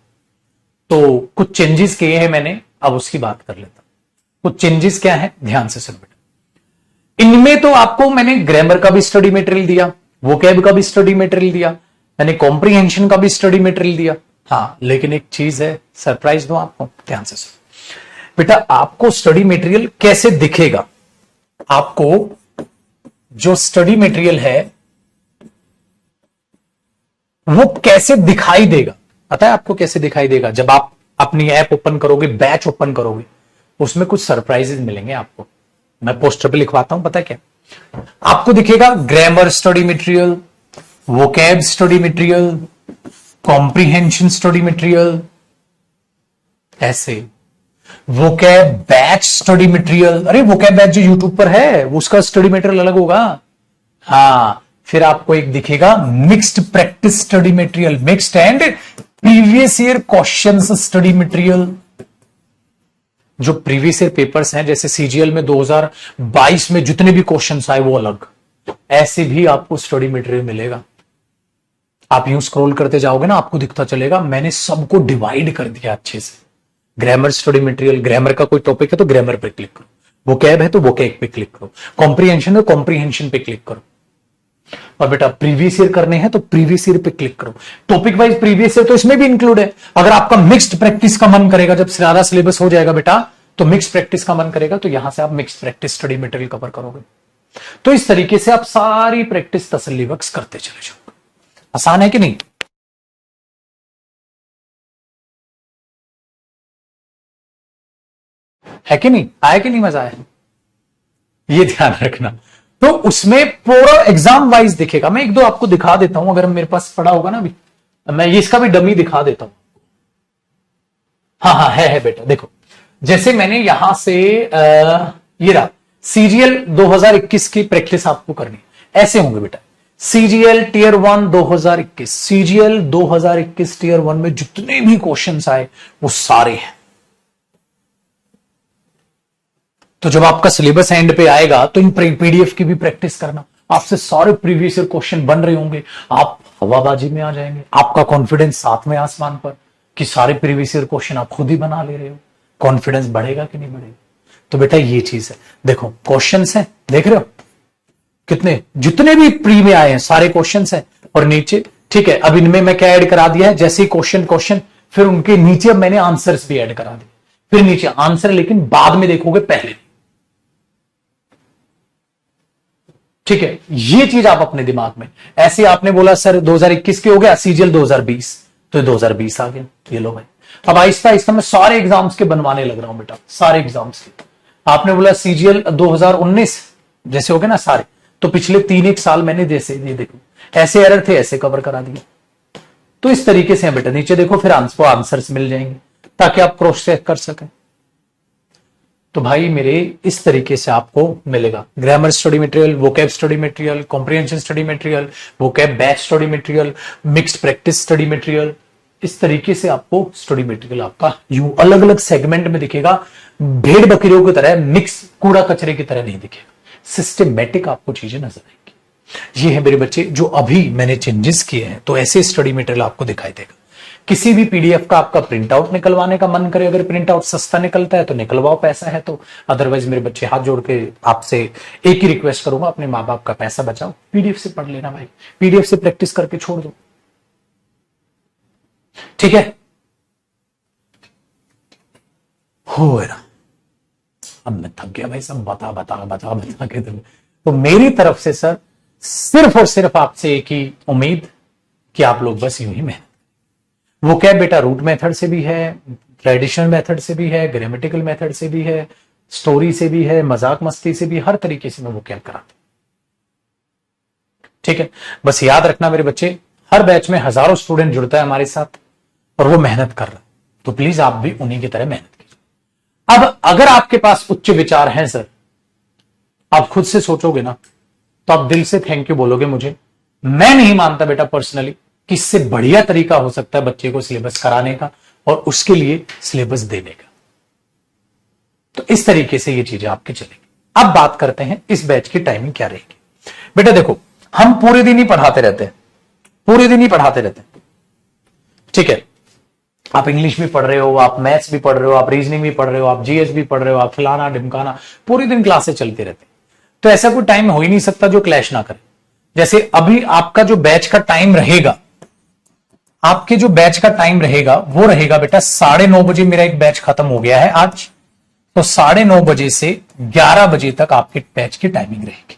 तो कुछ चेंजेस किए हैं मैंने, अब उसकी बात कर लेता हूं। कुछ चेंजेस क्या है, ध्यान से सुन बेटा। इनमें तो आपको मैंने ग्रामर का भी स्टडी मटेरियल दिया, वोकैब का भी स्टडी मटेरियल दिया, मैंने कॉम्प्रिहेंशन का भी स्टडी मटेरियल दिया। हाँ, लेकिन एक चीज है, सरप्राइज दो आपको, ध्यान से सुन बेटा। आपको स्टडी मटेरियल कैसे दिखेगा, आपको जो स्टडी मटेरियल है वो कैसे दिखाई देगा, पता है आपको कैसे दिखाई देगा? जब आप अपनी ऐप ओपन करोगे, बैच ओपन करोगे, उसमें कुछ सरप्राइजेस मिलेंगे आपको। मैं पोस्टर पे लिखवाता हूं, पता है क्या आपको दिखेगा? Grammar study material, vocab study material, comprehension study material, ऐसे वोकैब बैच स्टडी मटेरियल। अरे वोकैब बैच जो यूट्यूब पर है उसका स्टडी मटेरियल अलग होगा। हाँ, फिर आपको एक दिखेगा mixed practice study material, mixed and previous year questions study material. जो प्रीवियस ईयर पेपर्स हैं, जैसे सीजीएल में 2022 में जितने भी क्वेश्चंस आए वो अलग, ऐसे भी आपको स्टडी मटेरियल मिलेगा। आप यूं स्क्रॉल करते जाओगे ना, आपको दिखता चलेगा, मैंने सबको डिवाइड कर दिया अच्छे से। ग्रामर स्टडी मटेरियल, ग्रामर का कोई टॉपिक है तो ग्रामर पे क्लिक करो, वोकैब है तो वोकैब पे क्लिक करो, कॉम्प्रिहेंशन है कॉम्प्रिहेंशन पे क्लिक करो, और बेटा प्रीवियस ईयर करने हैं तो प्रीवियस ईयर पे क्लिक करो। टॉपिक वाइज प्रीवियस ईयर तो इसमें भी इंक्लूड है। अगर आपका मिक्स्ड प्रैक्टिस का मन करेगा, जब सारा सिलेबस हो जाएगा बेटा, तो मिक्स्ड प्रैक्टिस का मन करेगा, तो यहां से आप mixed practice study material cover करोगे। तो इस तरीके से आप सारी प्रैक्टिस तसल्ली बख्श करते चले जाओगे। आसान है कि नहीं? है कि नहीं? आया कि नहीं? मजा आया? ये ध्यान रखना। तो उसमें पूरा एग्जाम वाइज दिखेगा। मैं एक दो आपको दिखा देता हूं, अगर मेरे पास पड़ा होगा ना अभी, मैं ये इसका भी डमी दिखा देता हूं। हाँ हाँ, है बेटा, देखो जैसे मैंने यहां से ये रहा, सीजीएल 2021 की प्रैक्टिस आपको करनी, ऐसे होंगे बेटा। सीजीएल टीयर 1 2021, सीजीएल 2021 टीयर 1 में जितने भी क्वेश्चंस आए वो सारे हैं, तो जब आपका सिलेबस एंड पे आएगा तो इन पीडीएफ की भी प्रैक्टिस करना, आपसे सारे प्रीवियस ईयर क्वेश्चन बन रहे होंगे, आप हवाबाजी में आ जाएंगे, आपका कॉन्फिडेंस सातवें आसमान पर कि सारे प्रीवियस ईयर क्वेश्चन आप खुद ही बना ले रहे हो, कॉन्फिडेंस बढ़ेगा कि नहीं बढ़ेगा। तो बेटा ये चीज है, देखो क्वेश्चंस हैं, देख रहे हो कितने, जितने भी प्री में आए हैं सारे क्वेश्चंस हैं और नीचे, ठीक है। अब इनमें मैं क्या ऐड करा दिया है, जैसे क्वेश्चन फिर उनके नीचे अब मैंने आंसर्स भी ऐड करा दिए, फिर नीचे आंसर, लेकिन बाद में देखोगे पहले, ठीक है। ये चीज आप अपने दिमाग में, ऐसे आपने बोला सर 2021 के हो गया, सीजीएल 2020, तो 2020 आ गया, ये लो भाई। अब आहिस्ता आहिस्ता मैं सारे एग्जाम्स के बनवाने लग रहा हूं बेटा, सारे एग्जाम्स के। आपने बोला सीजीएल 2019 जैसे हो गए ना सारे, तो पिछले 3-1 साल मैंने जैसे ये देखो ऐसे एरर थे, ऐसे कवर करा दिए। तो इस तरीके से बेटा नीचे देखो, फिर आंसर्स मिल जाएंगे ताकि आप क्रॉस चेक कर सकें। तो भाई मेरे इस तरीके से आपको मिलेगा grammar study material, vocab study material, comprehension study material, vocab batch study material, mixed practice study material. इस तरीके से आपको स्टडी मटेरियल आपका यूं अलग अलग सेगमेंट में दिखेगा, भेड़ बकरियों की तरह, मिक्स कूड़ा कचरे की तरह नहीं दिखेगा, सिस्टमेटिक आपको चीजें नजर आएंगी। ये है मेरे बच्चे जो अभी मैंने चेंजेस किए हैं, तो ऐसे स्टडी मटेरियल आपको दिखाई देगा। किसी भी पीडीएफ का आपका प्रिंट आउट निकलवाने का मन करे, अगर प्रिंट आउट सस्ता निकलता है तो निकलवाओ, पैसा है तो। अदरवाइज मेरे बच्चे हाथ जोड़ के आपसे एक ही रिक्वेस्ट करूंगा, अपने माँ बाप का पैसा बचाओ, पीडीएफ से पढ़ लेना भाई, पीडीएफ से प्रैक्टिस करके छोड़ दो, ठीक है। हो रहा, अब मैं थक गया भाई, सब बता के तो मेरी तरफ से सर सिर्फ और सिर्फ आपसे एक ही उम्मीद कि आप लोग बस यूं ही मेहनत। वो क्या बेटा रूट मेथड से भी है, ट्रेडिशनल मेथड से भी है, ग्रामेटिकल मेथड से भी है, स्टोरी से भी है, मजाक मस्ती से भी, हर तरीके से मैं वो क्या कराता, ठीक है। बस याद रखना मेरे बच्चे, हर बैच में हजारों स्टूडेंट जुड़ता है हमारे साथ और वो मेहनत कर रहा है, तो प्लीज आप भी उन्हीं की तरह मेहनत कीजिए। अब अगर आपके पास उच्च विचार हैं सर, आप खुद से सोचोगे ना, तो आप दिल से थैंक यू बोलोगे मुझे। मैं नहीं मानता बेटा पर्सनली कि इससे बढ़िया तरीका हो सकता है बच्चे को सिलेबस कराने का और उसके लिए सिलेबस देने का। तो इस तरीके से ये चीजें आपकी चलेगी। अब बात करते हैं इस बैच की टाइमिंग क्या रहेगी। बेटा देखो, हम पूरे दिन ही पढ़ाते रहते हैं, पूरे दिन ही पढ़ाते रहते हैं, ठीक है। आप इंग्लिश भी पढ़ रहे हो, आप मैथ्स भी पढ़ रहे हो, आप रीजनिंग भी पढ़ रहे हो, आप जीएस भी पढ़ रहे हो, आप फलाना ढिमकाना, पूरे दिन क्लासेस चलती रहती। तो ऐसा कोई टाइम हो ही नहीं सकता जो क्लैश ना करे। जैसे अभी आपका जो बैच का टाइम रहेगा, आपके जो बैच का टाइम रहेगा वो रहेगा बेटा 9:30 बजे। मेरा एक बैच खत्म हो गया है आज, तो 9:30 बजे से 11 बजे तक आपके बैच की टाइमिंग रहेगी।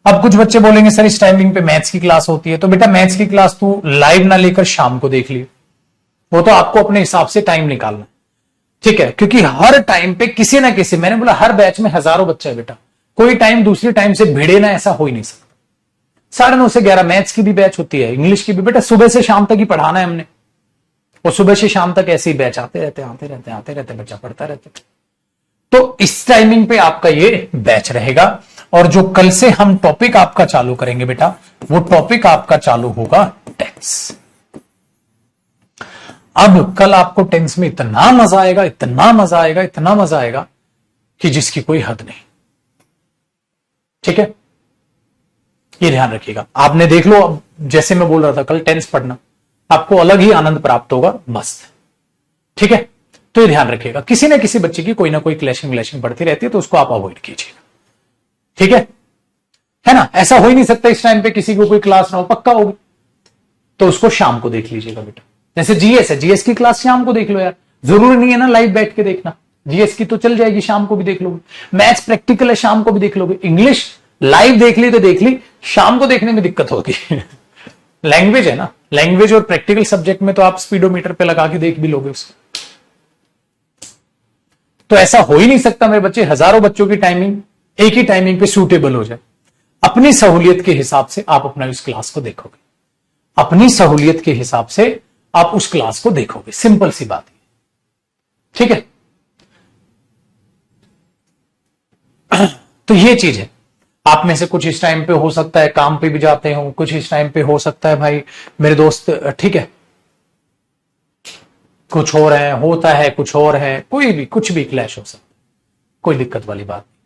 अब कुछ बच्चे बोलेंगे सर इस टाइमिंग पे मैथ्स की क्लास होती है, तो बेटा मैथ्स की क्लास तू लाइव ना लेकर शाम को देख लियो, वो तो आपको अपने हिसाब से टाइम निकालना, ठीक है। क्योंकि हर टाइम पे किसी ना किसी, मैंने बोला हर बैच में हजारों बच्चे है बेटा, कोई टाइम दूसरी टाइम से भिड़े ना, ऐसा हो ही नहीं सकता। 9:30 से 11 मैथ्स की भी बैच होती है, इंग्लिश की भी। बेटा सुबह से शाम तक ही पढ़ाना है हमने, और सुबह से शाम तक ऐसे ही बैच आते रहते बच्चा पढ़ता रहता। तो इस टाइमिंग पे आपका ये बैच रहेगा। और जो कल से हम टॉपिक आपका चालू करेंगे बेटा, वो टॉपिक आपका चालू होगा टेंस। अब कल आपको टेंस में इतना मजा आएगा, इतना मजा आएगा, इतना मजा आएगा कि जिसकी कोई हद नहीं, ठीक है। ये ध्यान रखिएगा। आपने देख लो, अब जैसे मैं बोल रहा था कल टेंस पढ़ना, आपको अलग ही आनंद प्राप्त होगा, मस्त, ठीक है। तो ये ध्यान रखिएगा, किसी ना किसी बच्चे की कोई ना कोई क्लैशिंग बढ़ती रहती है, तो उसको आप अवॉइड कीजिएगा, ठीक है ना। ऐसा हो ही नहीं सकता इस टाइम पे किसी को कोई क्लास ना हो, पक्का होगी, तो उसको शाम को देख लीजिएगा बेटा। जैसे जीएस है, जीएस की क्लास शाम को देख लो यार, जरूरी नहीं है ना लाइव बैठ के देखना, जीएस की तो चल जाएगी, शाम को भी देख लोगे। मैथ्स प्रैक्टिकल है, शाम को भी देख लोगे। इंग्लिश लाइव देख ली तो देख ली, शाम को देखने में दिक्कत होगी। लैंग्वेज है ना, लैंग्वेज और प्रैक्टिकल सब्जेक्ट में तो आप स्पीडोमीटर पे लगा के देख भी लोगे उसको। तो ऐसा हो ही नहीं सकता मेरे बच्चे, हजारों बच्चों की टाइमिंग एक ही टाइमिंग पे सूटेबल हो जाए। अपनी सहूलियत के हिसाब से आप अपना उस क्लास को देखोगे, अपनी सहूलियत के हिसाब से आप उस क्लास को देखोगे, सिंपल सी बात है, ठीक है। तो ये चीज है। आप में से कुछ इस टाइम पे हो सकता है काम पे भी जाते हो, कुछ इस टाइम पे हो सकता है भाई मेरे दोस्त, ठीक है, कुछ और है, होता है कुछ और है, कोई भी कुछ भी क्लैश हो सकता है। कोई दिक्कत वाली बात नहीं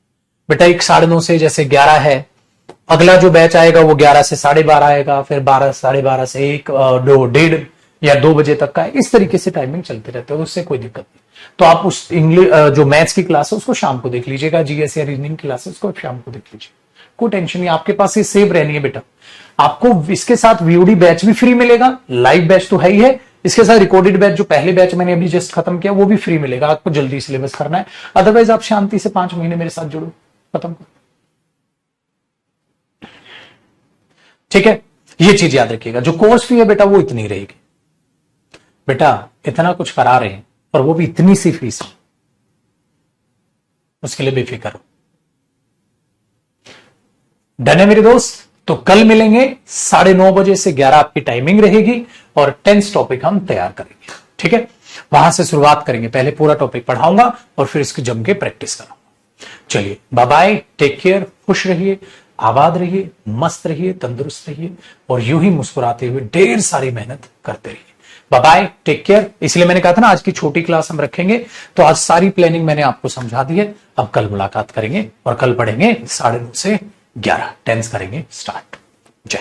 बेटा। एक 9:30 से जैसे 11 है, अगला जो बैच आएगा वो 11 से 12:30 आएगा, फिर 12 12:30 से 1 2 1:30 या 2 बजे तक का है। इस तरीके से टाइमिंग चलते रहते हैं, उससे कोई दिक्कत नहीं। तो आप उस इंग्लिश जो मैथ्स की क्लास है उसको शाम को देख लीजिएगा, जीएस या रीजनिंग क्लास है उसको शाम को देख लीजिए, कोई टेंशन नहीं, आपके पास ये सेव रहनी है बेटा। आपको इसके साथ वीओडी बैच भी फ्री मिलेगा, लाइव बैच तो है ही है, इसके साथ रिकॉर्डेड बैच जो पहले बैच मैंने अभी जस्ट खत्म किया वो भी फ्री मिलेगा। आपको जल्दी सिलेबस करना है, अदरवाइज आप शांति से 5 महीने मेरे साथ जुड़ो, खत्म करो। ठीक है, ये चीज याद रखिएगा। जो कोर्स फी है बेटा वो इतनी रहेगी बेटा, इतना कुछ करा रहे हैं और वो भी इतनी सी फीस है, उसके लिए बेफिक्र हो। डन है मेरे दोस्त? तो कल मिलेंगे 9:30 बजे से 11 आपकी टाइमिंग रहेगी और 10 टॉपिक हम तैयार करेंगे। ठीक है, वहां से शुरुआत करेंगे, पहले पूरा टॉपिक पढ़ाऊंगा और फिर इसकी जम के प्रैक्टिस कराऊंगा। चलिए बाय बाय, टेक केयर, खुश रहिए, आबाद रहिए, मस्त रहिए, तंदुरुस्त रहिए और यूं ही मुस्कुराते हुए ढेर सारी मेहनत करते रहिए। Bye bye, take care. इसलिए मैंने कहा था ना आज की छोटी क्लास हम रखेंगे, तो आज सारी प्लानिंग मैंने आपको समझा दी है। अब कल मुलाकात करेंगे और कल पढ़ेंगे 9:30 से 11, 10 करेंगे स्टार्ट। जय